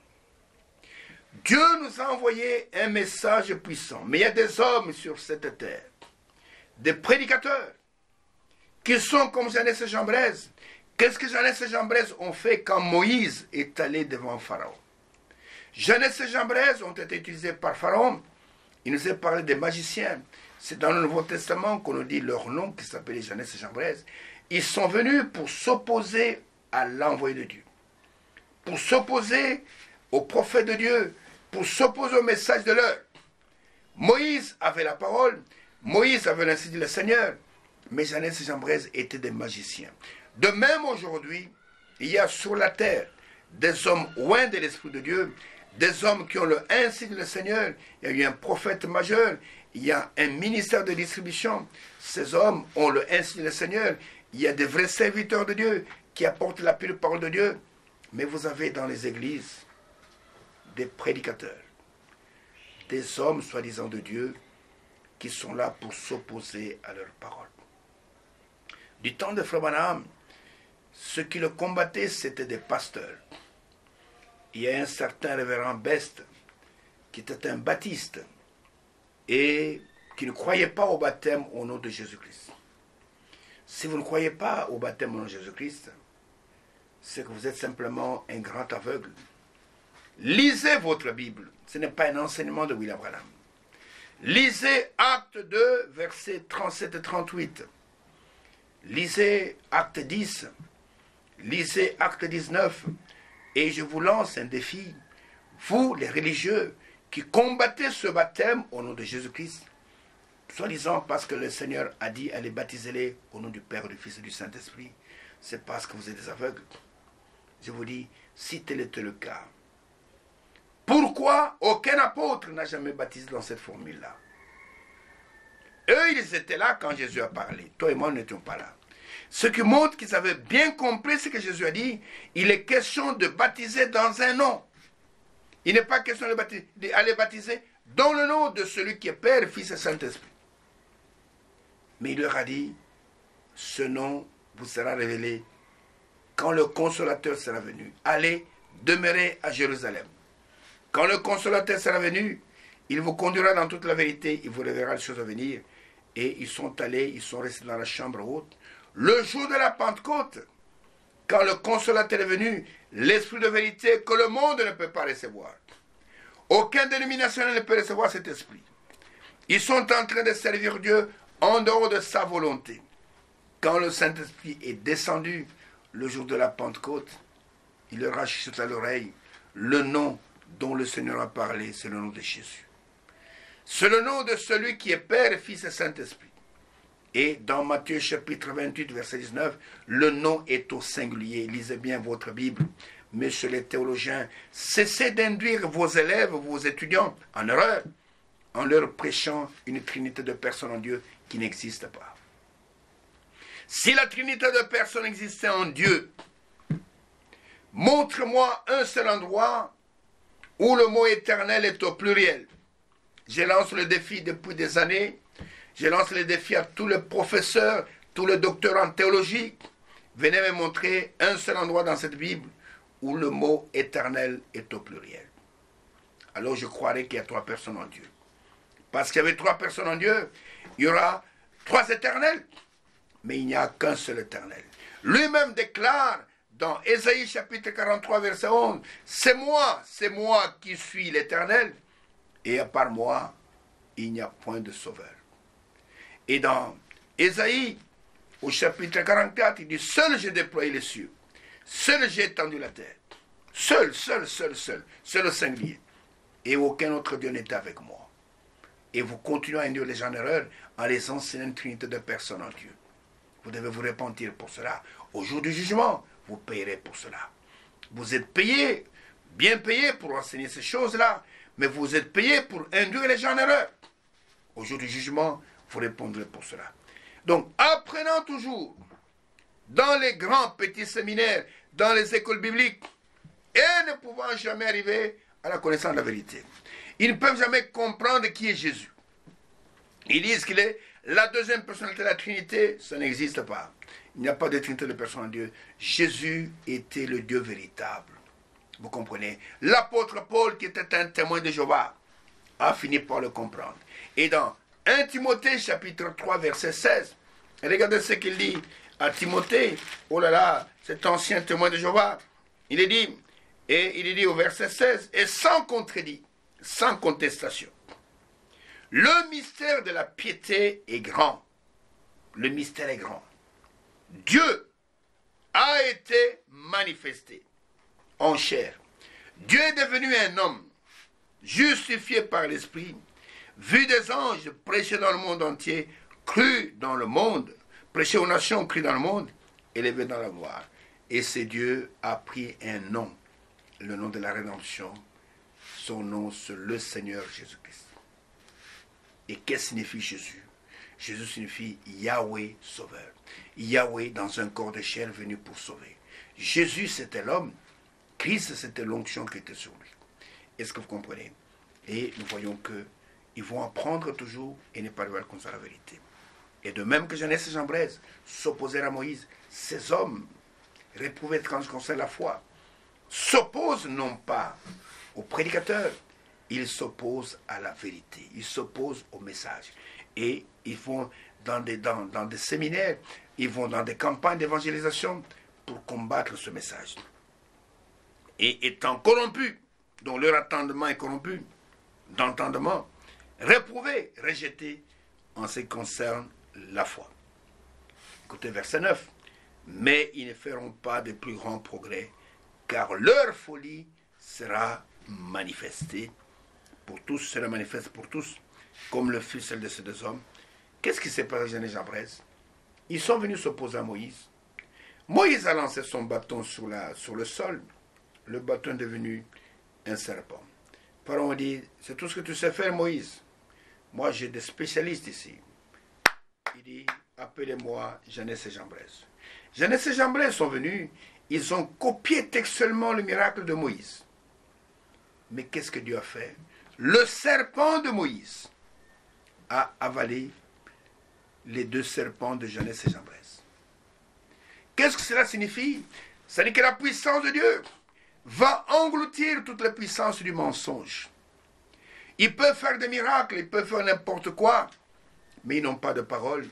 Dieu nous a envoyé un message puissant, mais il y a des hommes sur cette terre, des prédicateurs, qui sont comme Janès et Jambres. Qu'est-ce que Janès et Jambres ont fait quand Moïse est allé devant Pharaon? Janès et Jambres ont été utilisés par Pharaon. Il nous a parlé des magiciens. C'est dans le Nouveau Testament qu'on nous dit leur nom, qui s'appelait Janès et Jambres. Ils sont venus pour s'opposer à l'envoyé de Dieu, pour s'opposer aux prophètes de Dieu, pour s'opposer au message de l'heure. Moïse avait la parole, Moïse avait l'ainsi dit le Seigneur, mais Janès et Jambres étaient des magiciens. De même aujourd'hui, il y a sur la terre des hommes loin de l'Esprit de Dieu, des hommes qui ont le ainsi dit le Seigneur. Il y a eu un prophète majeur, il y a un ministère de distribution. Ces hommes ont le ainsi dit le Seigneur. Il y a des vrais serviteurs de Dieu qui apportent la pure parole de Dieu. Mais vous avez dans les églises des prédicateurs, des hommes soi-disant de Dieu qui sont là pour s'opposer à leur parole. Du temps de Frère Branham, ceux qui le combattaient, c'était des pasteurs. Il y a un certain révérend Best qui était un baptiste et qui ne croyait pas au baptême au nom de Jésus-Christ. Si vous ne croyez pas au baptême au nom de Jésus-Christ, c'est que vous êtes simplement un grand aveugle. Lisez votre Bible. Ce n'est pas un enseignement de William Branham. Lisez Acte 2, versets 37 et 38. Lisez Acte 10. Lisez Acte 19. Et je vous lance un défi. Vous, les religieux, qui combattez ce baptême au nom de Jésus-Christ, soi-disant parce que le Seigneur a dit, allez baptisez-les au nom du Père, du Fils et du Saint-Esprit, c'est parce que vous êtes des aveugles. Je vous dis, si tel était le cas, pourquoi aucun apôtre n'a jamais baptisé dans cette formule-là? Eux, ils étaient là quand Jésus a parlé. Toi et moi, nous n'étions pas là. Ce qui montre qu'ils avaient bien compris ce que Jésus a dit. Il est question de baptiser dans un nom. Il n'est pas question d'aller baptiser dans le nom de celui qui est Père, Fils et Saint-Esprit. Mais il leur a dit, ce nom vous sera révélé quand le Consolateur sera venu. Allez, demeurez à Jérusalem. Quand le Consolateur sera venu, il vous conduira dans toute la vérité, il vous révélera les choses à venir. Et ils sont allés, ils sont restés dans la chambre haute. Le jour de la Pentecôte, quand le Consolateur est venu, l'Esprit de vérité que le monde ne peut pas recevoir. Aucun dénominationnel ne peut recevoir cet esprit. Ils sont en train de servir Dieu en dehors de sa volonté. Quand le Saint-Esprit est descendu le jour de la Pentecôte, il leur a chuchoté à l'oreille le nom dont le Seigneur a parlé, c'est le nom de Jésus. C'est le nom de celui qui est Père, Fils et Saint-Esprit. Et dans Matthieu chapitre 28, verset 19, le nom est au singulier. Lisez bien votre Bible. Messieurs les théologiens, cessez d'induire vos élèves, vos étudiants en erreur, en leur prêchant une trinité de personnes en Dieu qui n'existe pas. Si la trinité de personnes existait en Dieu, montre-moi un seul endroit où le mot éternel est au pluriel. Je lance le défi depuis des années. Je lance le défi à tous les professeurs, tous les docteurs en théologie. Venez me montrer un seul endroit dans cette Bible où le mot éternel est au pluriel. Alors je croirais qu'il y a 3 personnes en Dieu. Parce qu'il y avait 3 personnes en Dieu, il y aura 3 éternels. Mais il n'y a qu'un seul éternel. Lui-même déclare dans Ésaïe chapitre 43 verset 11, c'est moi qui suis l'Éternel, et à part moi, il n'y a point de sauveur. Et dans Ésaïe, au chapitre 44, il dit, seul j'ai déployé les cieux, seul j'ai étendu la terre, seul le singulier, et aucun autre Dieu n'était avec moi. Et vous continuez à induire les gens en erreur en les enseignant une trinité de personnes en Dieu. Vous devez vous repentir pour cela. Au jour du jugement, vous payerez pour cela. Vous êtes payé, bien payé pour enseigner ces choses-là, mais vous êtes payé pour induire les gens en erreur. Au jour du jugement, vous répondrez pour cela. Donc, apprenant toujours dans les grands petits séminaires, dans les écoles bibliques, et ne pouvant jamais arriver à la connaissance de la vérité. Ils ne peuvent jamais comprendre qui est Jésus. Ils disent qu'il est la deuxième personnalité de la Trinité, ça n'existe pas. Il n'y a pas de Trinité de personne en Dieu. Jésus était le Dieu véritable. Vous comprenez? L'apôtre Paul, qui était un témoin de Jéhovah, a fini par le comprendre. Et dans 1 Timothée, chapitre 3, verset 16, regardez ce qu'il dit à Timothée. Oh là là, cet ancien témoin de Jéhovah. Il est dit au verset 16, et sans contredit, sans contestation. Le mystère de la piété est grand. Le mystère est grand. Dieu a été manifesté en chair. Dieu est devenu un homme, justifié par l'Esprit, vu des anges, prêché dans le monde entier, cru dans le monde, prêché aux nations, cru dans le monde, élevé dans la gloire. Et ce Dieu a pris un nom, le nom de la rédemption. Son nom, c'est le Seigneur Jésus-Christ. Et qu'est-ce que signifie Jésus? Jésus signifie Yahweh sauveur. Yahweh dans un corps de chair venu pour sauver. Jésus c'était l'homme, Christ c'était l'onction qui était sur lui. Est-ce que vous comprenez? Et nous voyons qu'ils vont apprendre toujours et ne pas voir comme ça la vérité. Et de même que Jeannès et Jambres s'opposèrent à Moïse, ces hommes réprouvés quand je concerne la foi, s'opposent non pas au prédicateur, ils s'opposent à la vérité, ils s'opposent au message. Et ils vont dans des séminaires, ils vont dans des campagnes d'évangélisation pour combattre ce message. Et étant corrompus, dont leur entendement est corrompu, d'entendement, réprouvés, rejetés en ce qui concerne la foi. Écoutez verset 9. Mais ils ne feront pas de plus grands progrès, car leur folie sera manifestée pour tous, sera manifeste pour tous, comme le fut celle de ces 2 hommes. Qu'est-ce qui s'est passé, Jeannès et Jambres? Ils sont venus s'opposer à Moïse. Moïse a lancé son bâton sur le sol. Le bâton est devenu un serpent. Pharaon dit, c'est tout ce que tu sais faire, Moïse. Moi, j'ai des spécialistes ici. Il dit, appelez-moi Jeannès et Jambres. Jeannès et Jambres sont venus, ils ont copié textuellement le miracle de Moïse. Mais qu'est-ce que Dieu a fait? Le serpent de Moïse a avalé les 2 serpents de Jeannès et Jambres. Qu'est-ce que cela signifie? Ça dit que la puissance de Dieu va engloutir toute la puissance du mensonge. Ils peuvent faire des miracles, ils peuvent faire n'importe quoi, mais ils n'ont pas de parole.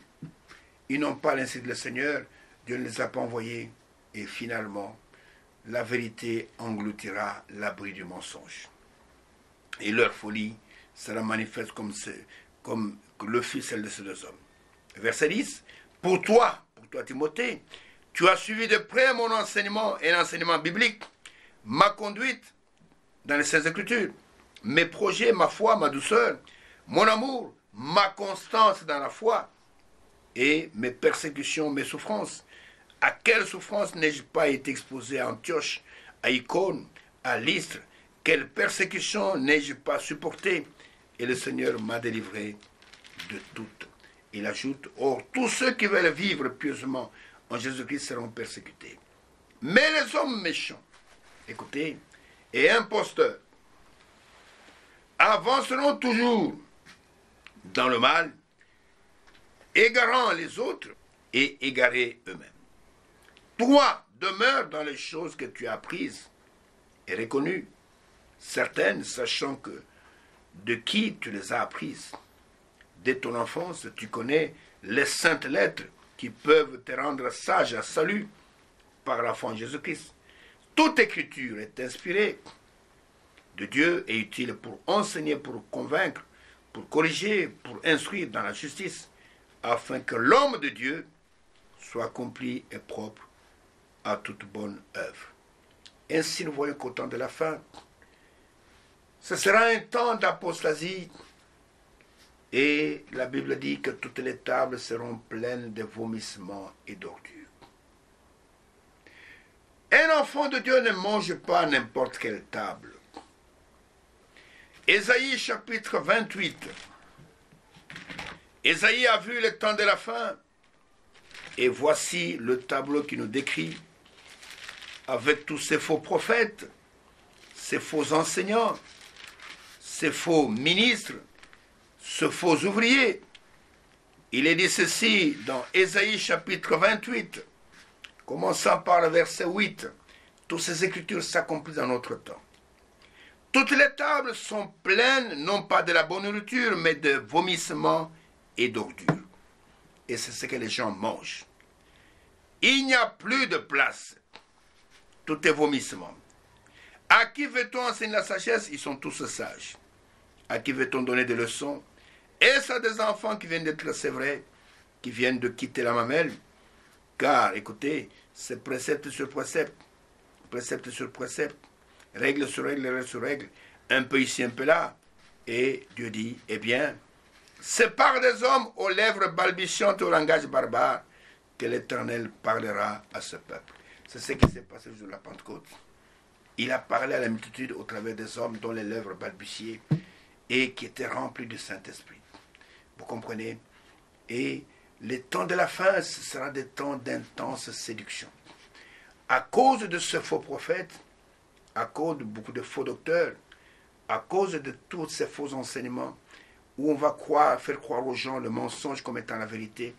Ils n'ont pas l'insigne du Seigneur. Dieu ne les a pas envoyés. Et finalement, la vérité engloutira l'abri du mensonge. Et leur folie sera manifeste comme le fut celle de ces 2 hommes. Verset 10. Pour toi Timothée, tu as suivi de près mon enseignement et l'enseignement biblique, ma conduite dans les Saintes Écritures, mes projets, ma foi, ma douceur, mon amour, ma constance dans la foi et mes persécutions, mes souffrances. À quelle souffrance n'ai-je pas été exposé à Antioche, à Icône, à Lystre? Quelle persécution n'ai-je pas supporté? Et le Seigneur m'a délivré de toutes. Il ajoute, or tous ceux qui veulent vivre pieusement en Jésus-Christ seront persécutés. Mais les hommes méchants, écoutez, et imposteurs, avanceront toujours dans le mal, égarant les autres et égarés eux-mêmes. Toi, demeure dans les choses que tu as apprises et reconnues, certaines sachant que de qui tu les as apprises. Dès ton enfance, tu connais les saintes lettres qui peuvent te rendre sage à salut par la foi en Jésus-Christ. Toute écriture est inspirée de Dieu et utile pour enseigner, pour convaincre, pour corriger, pour instruire dans la justice, afin que l'homme de Dieu soit accompli et propre à toute bonne œuvre. Ainsi, nous voyons qu'au temps de la fin, ce sera un temps d'apostasie, et la Bible dit que toutes les tables seront pleines de vomissements et d'ordures. Un enfant de Dieu ne mange pas n'importe quelle table. Ésaïe chapitre 28. Ésaïe a vu le temps de la fin, et voici le tableau qui nous décrit, avec tous ces faux prophètes, ces faux enseignants, ces faux ministres, ces faux ouvriers. Il est dit ceci dans Ésaïe chapitre 28, commençant par le verset 8. Toutes ces écritures s'accomplissent dans notre temps. Toutes les tables sont pleines, non pas de la bonne nourriture, mais de vomissements et d'ordures. Et c'est ce que les gens mangent. Il n'y a plus de place. Tout est vomissement. À qui veut-on enseigner la sagesse? Ils sont tous sages. À qui veut-on donner des leçons? Est-ce à des enfants qui viennent d'être sévrés, qui viennent de quitter la mamelle? Car, écoutez, c'est précepte sur précepte, précepte sur précepte, règle sur règle, règle sur règle, un peu ici, un peu là. Et Dieu dit, eh bien, c'est par des hommes aux lèvres balbutiantes et au langage barbare que l'Éternel parlera à ce peuple. C'est ce qui s'est passé le jour de la Pentecôte. Il a parlé à la multitude au travers des hommes dont les lèvres balbutiaient et qui étaient remplis du Saint-Esprit. Vous comprenez? Et les temps de la fin, ce sera des temps d'intense séduction. À cause de ce faux prophète, à cause de beaucoup de faux docteurs, à cause de tous ces faux enseignements, où on va faire croire aux gens le mensonge comme étant la vérité,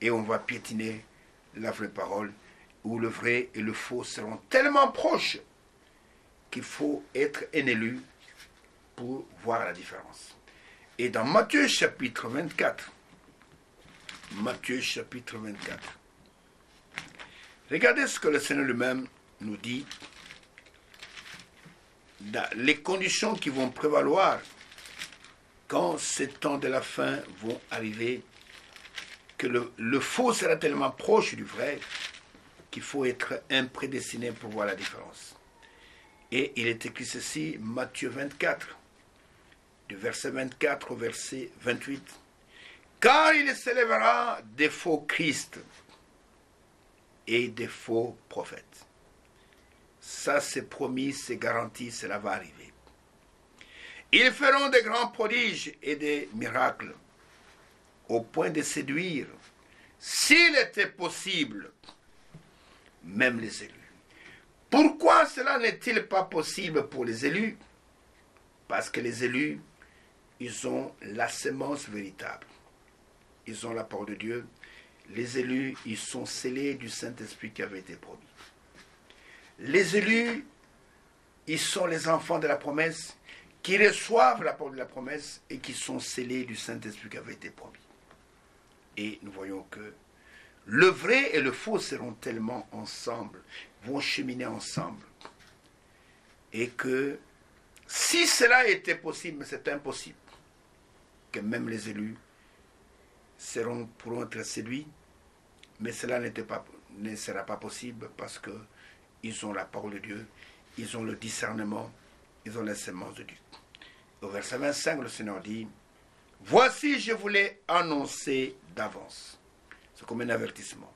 et on va piétiner la vraie parole, où le vrai et le faux seront tellement proches qu'il faut être un élu pour voir la différence. Et dans Matthieu chapitre 24, Matthieu chapitre 24, regardez ce que le Seigneur lui-même nous dit, dans les conditions qui vont prévaloir quand ces temps de la fin vont arriver, que le faux sera tellement proche du vrai qu'il faut être un prédestiné pour voir la différence. Et il est écrit ceci, Matthieu 24, du verset 24 au verset 28. Car il s'élèvera des faux Christ et des faux prophètes. Ça c'est promis, c'est garanti, cela va arriver. Ils feront des grands prodiges et des miracles, au point de séduire, s'il était possible, même les élus. Pourquoi cela n'est-il pas possible pour les élus? Parce que les élus, ils ont la sémence véritable. Ils ont la parole de Dieu. Les élus, ils sont scellés du Saint-Esprit qui avait été promis. Les élus, ils sont les enfants de la promesse, qui reçoivent la parole de la promesse et qui sont scellés du Saint-Esprit qui avait été promis. Et nous voyons que le vrai et le faux seront tellement ensemble, vont cheminer ensemble. Et que si cela était possible, mais c'est impossible, que même les élus pourront être séduits, mais cela ne sera pas possible parce qu'ils ont la parole de Dieu, ils ont le discernement, ils ont la sémence de Dieu. Au verset 25, le Seigneur dit, « Voici, je vous l'ai annoncé d'avance. » C'est comme un avertissement.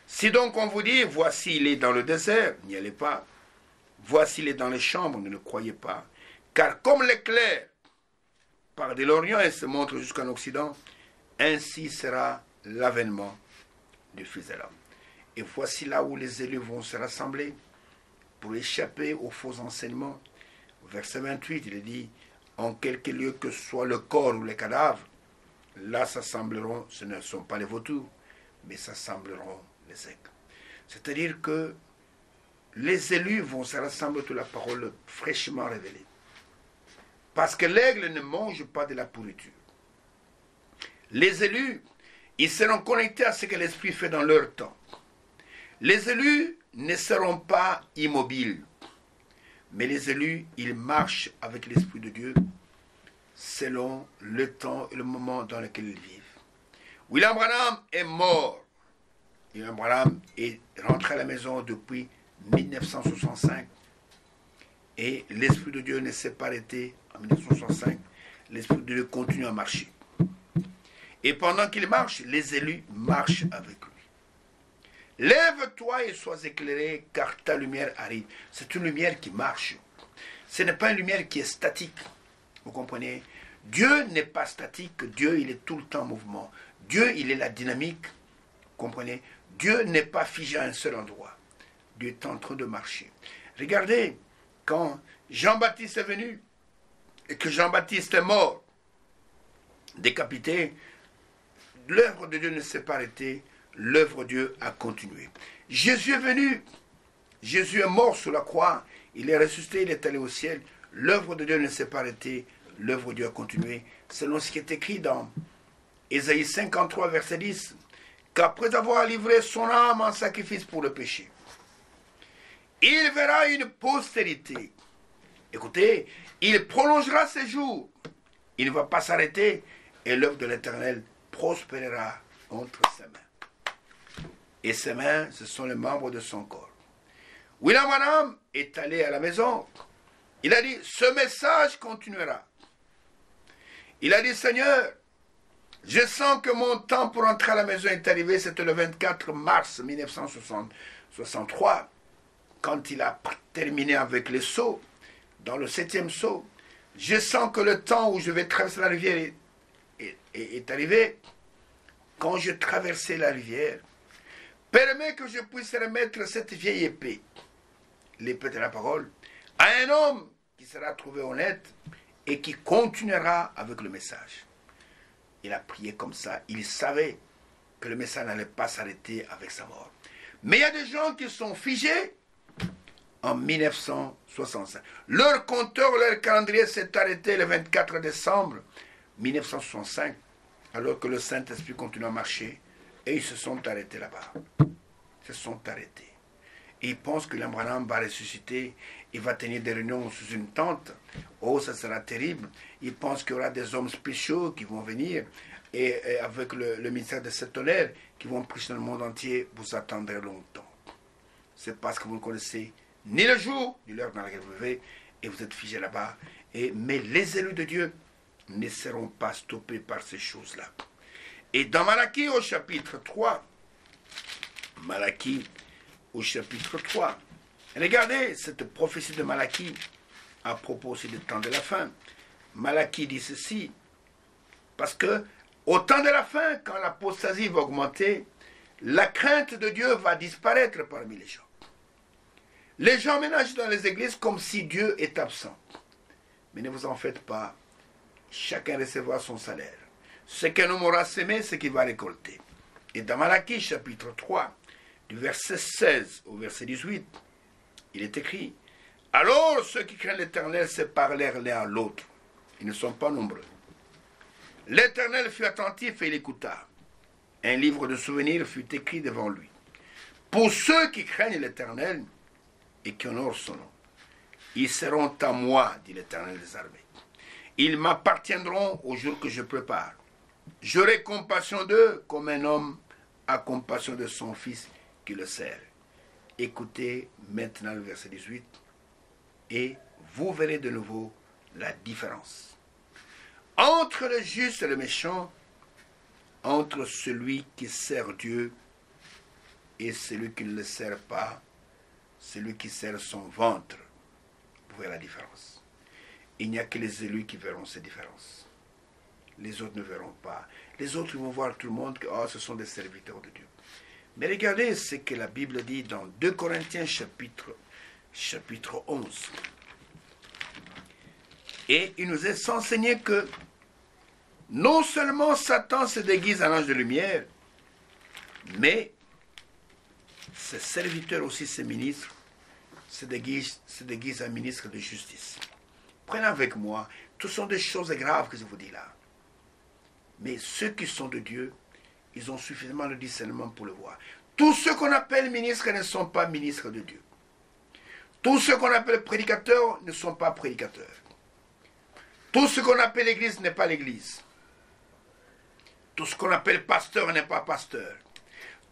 Si donc on vous dit, voici il est dans le désert, n'y allez pas. Voici il est dans les chambres, ne le croyez pas. Car comme l'éclair part de l'Orient et se montre jusqu'en Occident, ainsi sera l'avènement du Fils de l'homme. Et voici là où les élus vont se rassembler pour échapper aux faux enseignements. Au verset 28, il est dit, en quelque lieu que soit le corps ou les cadavres, là s'assembleront, ce ne sont pas les vautours, mais s'assembleront les aigles. C'est-à-dire que les élus vont se rassembler toute la parole fraîchement révélée. Parce que l'aigle ne mange pas de la pourriture. Les élus, ils seront connectés à ce que l'Esprit fait dans leur temps. Les élus ne seront pas immobiles. Mais les élus, ils marchent avec l'Esprit de Dieu selon le temps et le moment dans lequel ils vivent. William Branham est mort. William Branham est rentré à la maison depuis 1965. Et l'Esprit de Dieu ne s'est pas arrêté en 1965. L'Esprit de Dieu continue à marcher. Et pendant qu'il marche, les élus marchent avec lui. Lève-toi et sois éclairé, car ta lumière arrive. C'est une lumière qui marche. Ce n'est pas une lumière qui est statique. Vous comprenez? Dieu n'est pas statique. Dieu, il est tout le temps en mouvement. Dieu, il est la dynamique. Vous comprenez? Dieu n'est pas figé à un seul endroit. Dieu est en train de marcher. Regardez, quand Jean-Baptiste est venu et que Jean-Baptiste est mort, décapité, l'œuvre de Dieu ne s'est pas arrêtée. L'œuvre de Dieu a continué. Jésus est venu. Jésus est mort sur la croix. Il est ressuscité, il est allé au ciel. L'œuvre de Dieu ne s'est pas arrêtée. L'œuvre de Dieu a continué. Selon ce qui est écrit dans Ésaïe 53, verset 10. Qu'après avoir livré son âme en sacrifice pour le péché, il verra une postérité. Écoutez, il prolongera ses jours. Il ne va pas s'arrêter. Et l'œuvre de l'Éternel prospérera entre ses mains. Et ses mains, ce sont les membres de son corps. William Branham est allé à la maison. Il a dit, ce message continuera. Il a dit, Seigneur, je sens que mon temps pour entrer à la maison est arrivé. C'était le 24 mars 1963, quand il a terminé avec les sauts, dans le 7e saut. Je sens que le temps où je vais traverser la rivière est arrivé. Quand je traversais la rivière, permets que je puisse remettre cette vieille épée, l'épée de la parole, à un homme qui sera trouvé honnête et qui continuera avec le message. Il a prié comme ça. Il savait que le message n'allait pas s'arrêter avec sa mort. Mais il y a des gens qui sont figés en 1965. Leur compteur, leur calendrier s'est arrêté le 24 décembre 1965, alors que le Saint-Esprit continue à marcher. Et ils se sont arrêtés là-bas. Ils se sont arrêtés. Et ils pensent que l'Abraham va ressusciter. Il va tenir des réunions sous une tente. Oh, ça sera terrible. Ils pensent qu'il y aura des hommes spéciaux qui vont venir. Et avec le ministère de cette tonnerre, qui vont prêcher dans le monde entier. Vous attendrez longtemps. C'est parce que vous ne connaissez ni le jour, ni l'heure dans laquelle vous vivez. Et vous êtes figés là-bas. Mais les élus de Dieu ne seront pas stoppés par ces choses-là. Et dans Malachie au chapitre 3, Malachie au chapitre 3, regardez cette prophétie de Malachie à propos aussi du temps de la fin. Malachie dit ceci, parce que au temps de la fin, quand l'apostasie va augmenter, la crainte de Dieu va disparaître parmi les gens. Les gens ménagent dans les églises comme si Dieu est absent. Mais ne vous en faites pas, chacun recevra son salaire. Ce qu'un homme aura semé, c'est qu'il va récolter. Et dans Malachie, chapitre 3, du verset 16 au verset 18, il est écrit, « Alors ceux qui craignent l'Éternel se parlèrent l'un à l'autre. Ils ne sont pas nombreux. L'Éternel fut attentif et il écouta. Un livre de souvenirs fut écrit devant lui. Pour ceux qui craignent l'Éternel et qui honorent son nom, ils seront à moi, dit l'Éternel des armées. Ils m'appartiendront au jour que je prépare. J'aurai compassion d'eux comme un homme a compassion de son fils qui le sert. » Écoutez maintenant le verset 18 et vous verrez de nouveau la différence. Entre le juste et le méchant, entre celui qui sert Dieu et celui qui ne le sert pas, celui qui sert son ventre, vous verrez la différence. Il n'y a que les élus qui verront ces différences. Les autres ne verront pas. Les autres vont voir tout le monde que ce sont des serviteurs de Dieu. Mais regardez ce que la Bible dit dans 2 Corinthiens chapitre 11. Et il nous est enseigné que non seulement Satan se déguise en ange de lumière, mais ses serviteurs aussi, ses ministres, se déguisent en ministres de justice. Prenez avec moi, tout sont des choses graves que je vous dis là. Mais ceux qui sont de Dieu, ils ont suffisamment de discernement pour le voir. Tous ceux qu'on appelle ministres ne sont pas ministres de Dieu. Tous ceux qu'on appelle prédicateurs ne sont pas prédicateurs. Tout ce qu'on appelle l'église n'est pas l'église. Tout ce qu'on appelle pasteur n'est pas pasteur.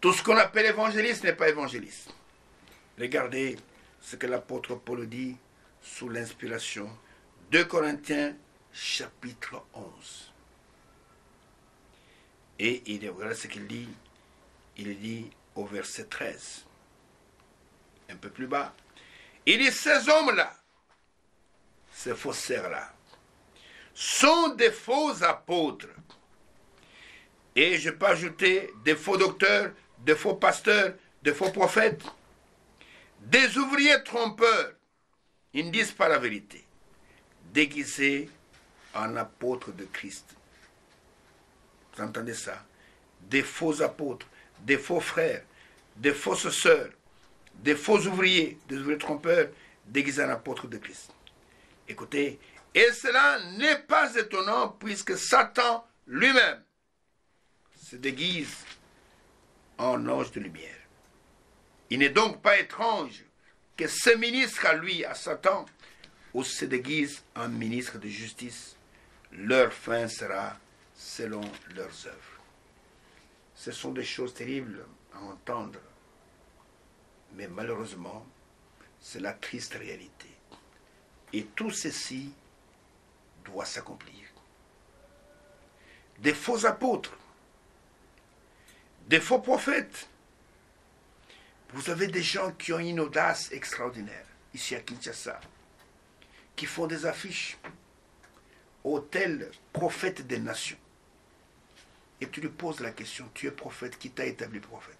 Tout ce qu'on appelle évangéliste n'est pas évangéliste. Regardez ce que l'apôtre Paul dit sous l'inspiration. 2 Corinthiens chapitre 11. Et regardez ce qu'il dit. Il dit au verset 13. Un peu plus bas. Il dit, ces hommes-là, ces faussaires-là, sont des faux apôtres. Et je peux ajouter des faux docteurs, des faux pasteurs, des faux prophètes, des ouvriers trompeurs. Ils ne disent pas la vérité, déguisés en apôtres de Christ. Vous entendez ça? Des faux apôtres, des faux frères, des fausses sœurs, des faux ouvriers, des ouvriers trompeurs, déguisés en apôtres de Christ. Écoutez, et cela n'est pas étonnant puisque Satan lui-même se déguise en ange de lumière. Il n'est donc pas étrange que ce ministre à lui, à Satan, ou se déguise en ministre de justice. Leur fin sera selon leurs œuvres. Ce sont des choses terribles à entendre, mais malheureusement, c'est la triste réalité. Et tout ceci doit s'accomplir. Des faux apôtres, des faux prophètes. Vous avez des gens qui ont une audace extraordinaire, ici à Kinshasa, qui font des affiches au tel prophète des nations. Et tu lui poses la question, tu es prophète, qui t'a établi prophète?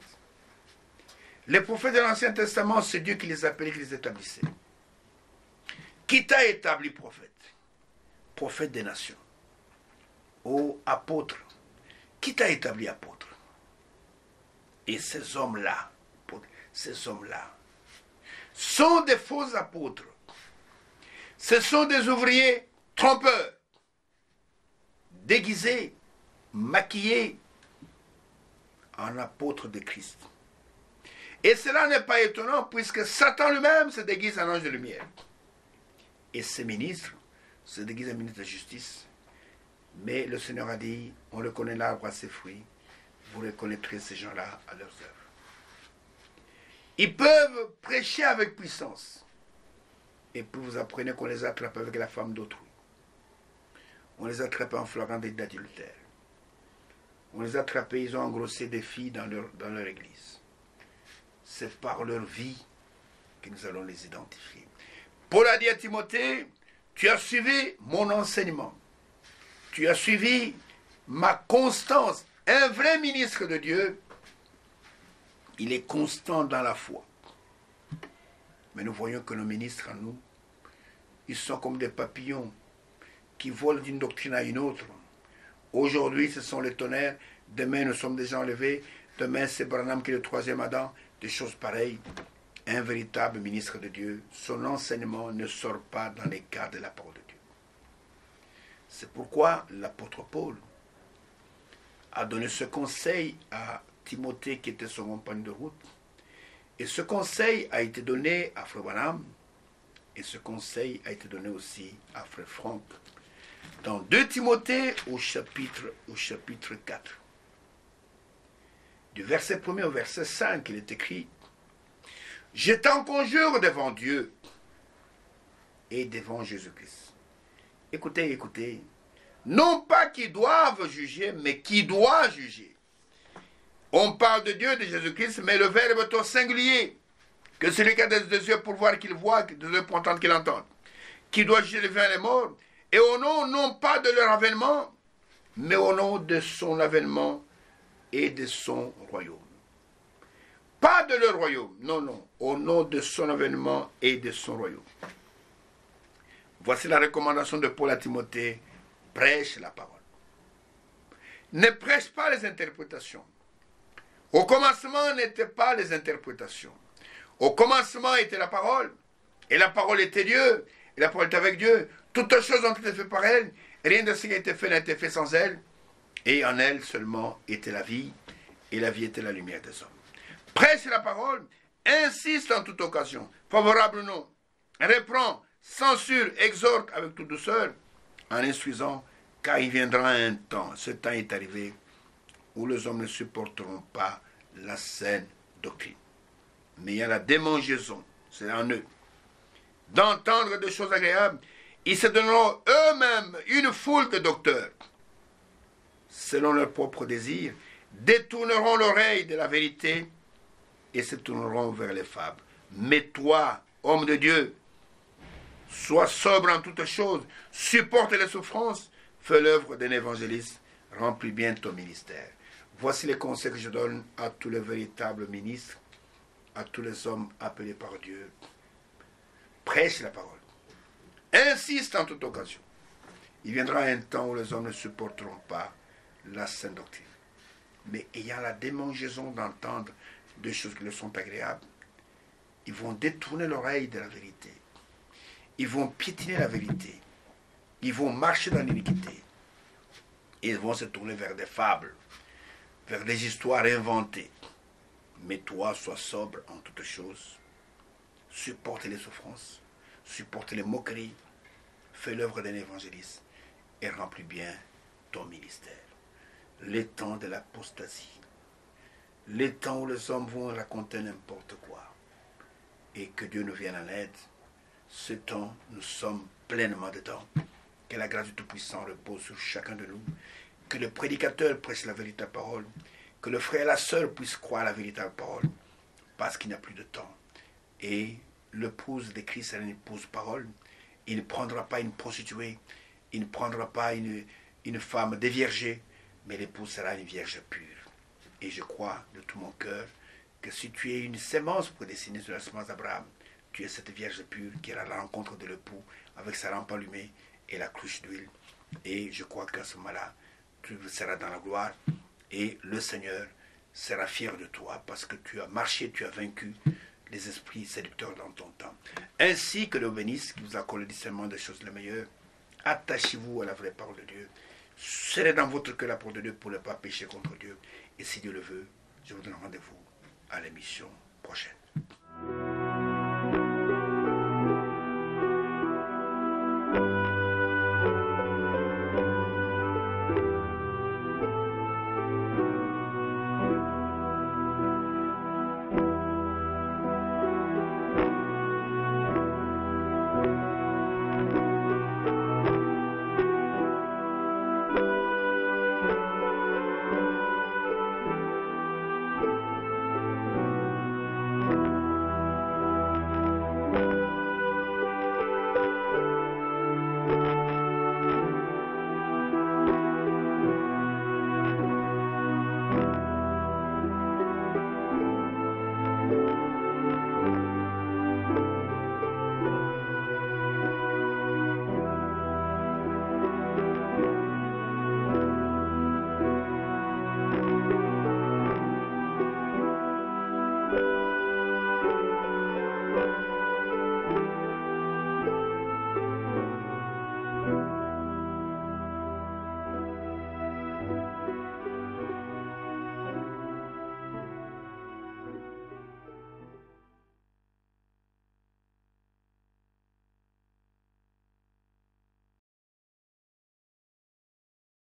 Les prophètes de l'Ancien Testament, c'est Dieu qui les appelait, qui les établissait. Qui t'a établi prophète? Prophète des nations. Ô apôtre, qui t'a établi apôtre? Et ces hommes-là sont des faux apôtres. Ce sont des ouvriers trompeurs, déguisés, maquillés en apôtres de Christ. Et cela n'est pas étonnant puisque Satan lui-même se déguise en ange de lumière. Et ses ministres se déguisent en ministres de justice. Mais le Seigneur a dit, on reconnaît l'arbre à ses fruits, vous reconnaîtrez ces gens-là à leurs œuvres. Ils peuvent prêcher avec puissance. Et puis vous apprenez qu'on les attrape avec la femme d'autrui. On les attrape en flagrant délit d'adultère. On les attrape, ils ont engrossé des filles dans leur église. C'est par leur vie que nous allons les identifier. Paul a dit à Timothée, tu as suivi mon enseignement. Tu as suivi ma constance. Un vrai ministre de Dieu, il est constant dans la foi. Mais nous voyons que nos ministres en nous, ils sont comme des papillons qui volent d'une doctrine à une autre. Aujourd'hui, ce sont les tonnerres. Demain, nous sommes déjà enlevés. Demain, c'est Branham qui est le troisième Adam. Des choses pareilles. Un véritable ministre de Dieu, son enseignement ne sort pas dans les cadres de la parole de Dieu. C'est pourquoi l'apôtre Paul a donné ce conseil à Timothée qui était son compagnon de route. Et ce conseil a été donné à Frère Branham. Et ce conseil a été donné aussi à Frère Franck. Dans 2 Timothée au chapitre 4. Du verset 1er au verset 5, il est écrit « Je t'en conjure devant Dieu et devant Jésus-Christ. » Écoutez, écoutez. Non pas qu'ils doivent juger, mais qui doit juger. On parle de Dieu, de Jésus-Christ, mais le verbe est au singulier. Que celui qui a des yeux pour voir qu'il voit, des yeux pour entendre qu'il entende. Qui doit juger les vivants et les morts. Et au nom, non pas de leur avènement, mais au nom de son avènement et de son royaume. Pas de leur royaume, non, non. Au nom de son avènement et de son royaume. Voici la recommandation de Paul à Timothée. Prêche la parole. Ne prêche pas les interprétations. Au commencement n'étaient pas les interprétations. Au commencement était la parole. Et la parole était Dieu. Et la parole était avec Dieu. Toutes choses ont été faites par elle. Et rien de ce qui a été fait n'a été fait sans elle. Et en elle seulement était la vie. Et la vie était la lumière des hommes. Prêche la parole. Insiste en toute occasion. Favorable ou non. Reprend, censure, exhorte avec toute douceur. En instruisant, car il viendra un temps. Ce temps est arrivé où les hommes ne supporteront pas la saine doctrine. Mais il y a la démangeaison, c'est en eux, d'entendre des choses agréables. Ils se donneront eux-mêmes une foule de docteurs, selon leurs propres désirs, détourneront l'oreille de la vérité et se tourneront vers les fables. Mais toi, homme de Dieu, sois sobre en toutes choses, supporte les souffrances, fais l'œuvre d'un évangéliste, remplis bien ton ministère. Voici les conseils que je donne à tous les véritables ministres, à tous les hommes appelés par Dieu. Prêche la parole. Insiste en toute occasion. Il viendra un temps où les hommes ne supporteront pas la sainte doctrine. Mais ayant la démangeaison d'entendre des choses qui leur sont agréables, ils vont détourner l'oreille de la vérité. Ils vont piétiner la vérité. Ils vont marcher dans l'iniquité. Et ils vont se tourner vers des fables, vers des histoires inventées. Mais toi, sois sobre en toutes choses. Supporte les souffrances, supporte les moqueries, fais l'œuvre d'un évangéliste et remplis bien ton ministère. Les temps de l'apostasie, les temps où les hommes vont raconter n'importe quoi et que Dieu nous vienne en aide, ce temps, nous sommes pleinement dedans. Que la grâce du Tout-Puissant repose sur chacun de nous, que le prédicateur prêche la véritable parole, que le frère et la sœur puissent croire la véritable parole, parce qu'il n'y a plus de temps. Et l'épouse de Christ est une épouse parole. Il ne prendra pas une prostituée, il ne prendra pas une femme déviergée, mais l'épouse sera une vierge pure. Et je crois de tout mon cœur que si tu es une sémence prédestinée sur la semence d'Abraham, tu es cette vierge pure qui ira à la rencontre de l'époux avec sa lampe allumée et la cruche d'huile. Et je crois qu'à ce moment-là, tu seras dans la gloire et le Seigneur sera fier de toi parce que tu as marché, tu as vaincu les esprits séducteurs dans ton temps. Ainsi que le bénisse qui vous accorde le discernement des choses les meilleures. Attachez-vous à la vraie parole de Dieu. Serrez dans votre cœur la parole de Dieu pour ne pas pécher contre Dieu. Et si Dieu le veut, je vous donne rendez-vous à l'émission prochaine.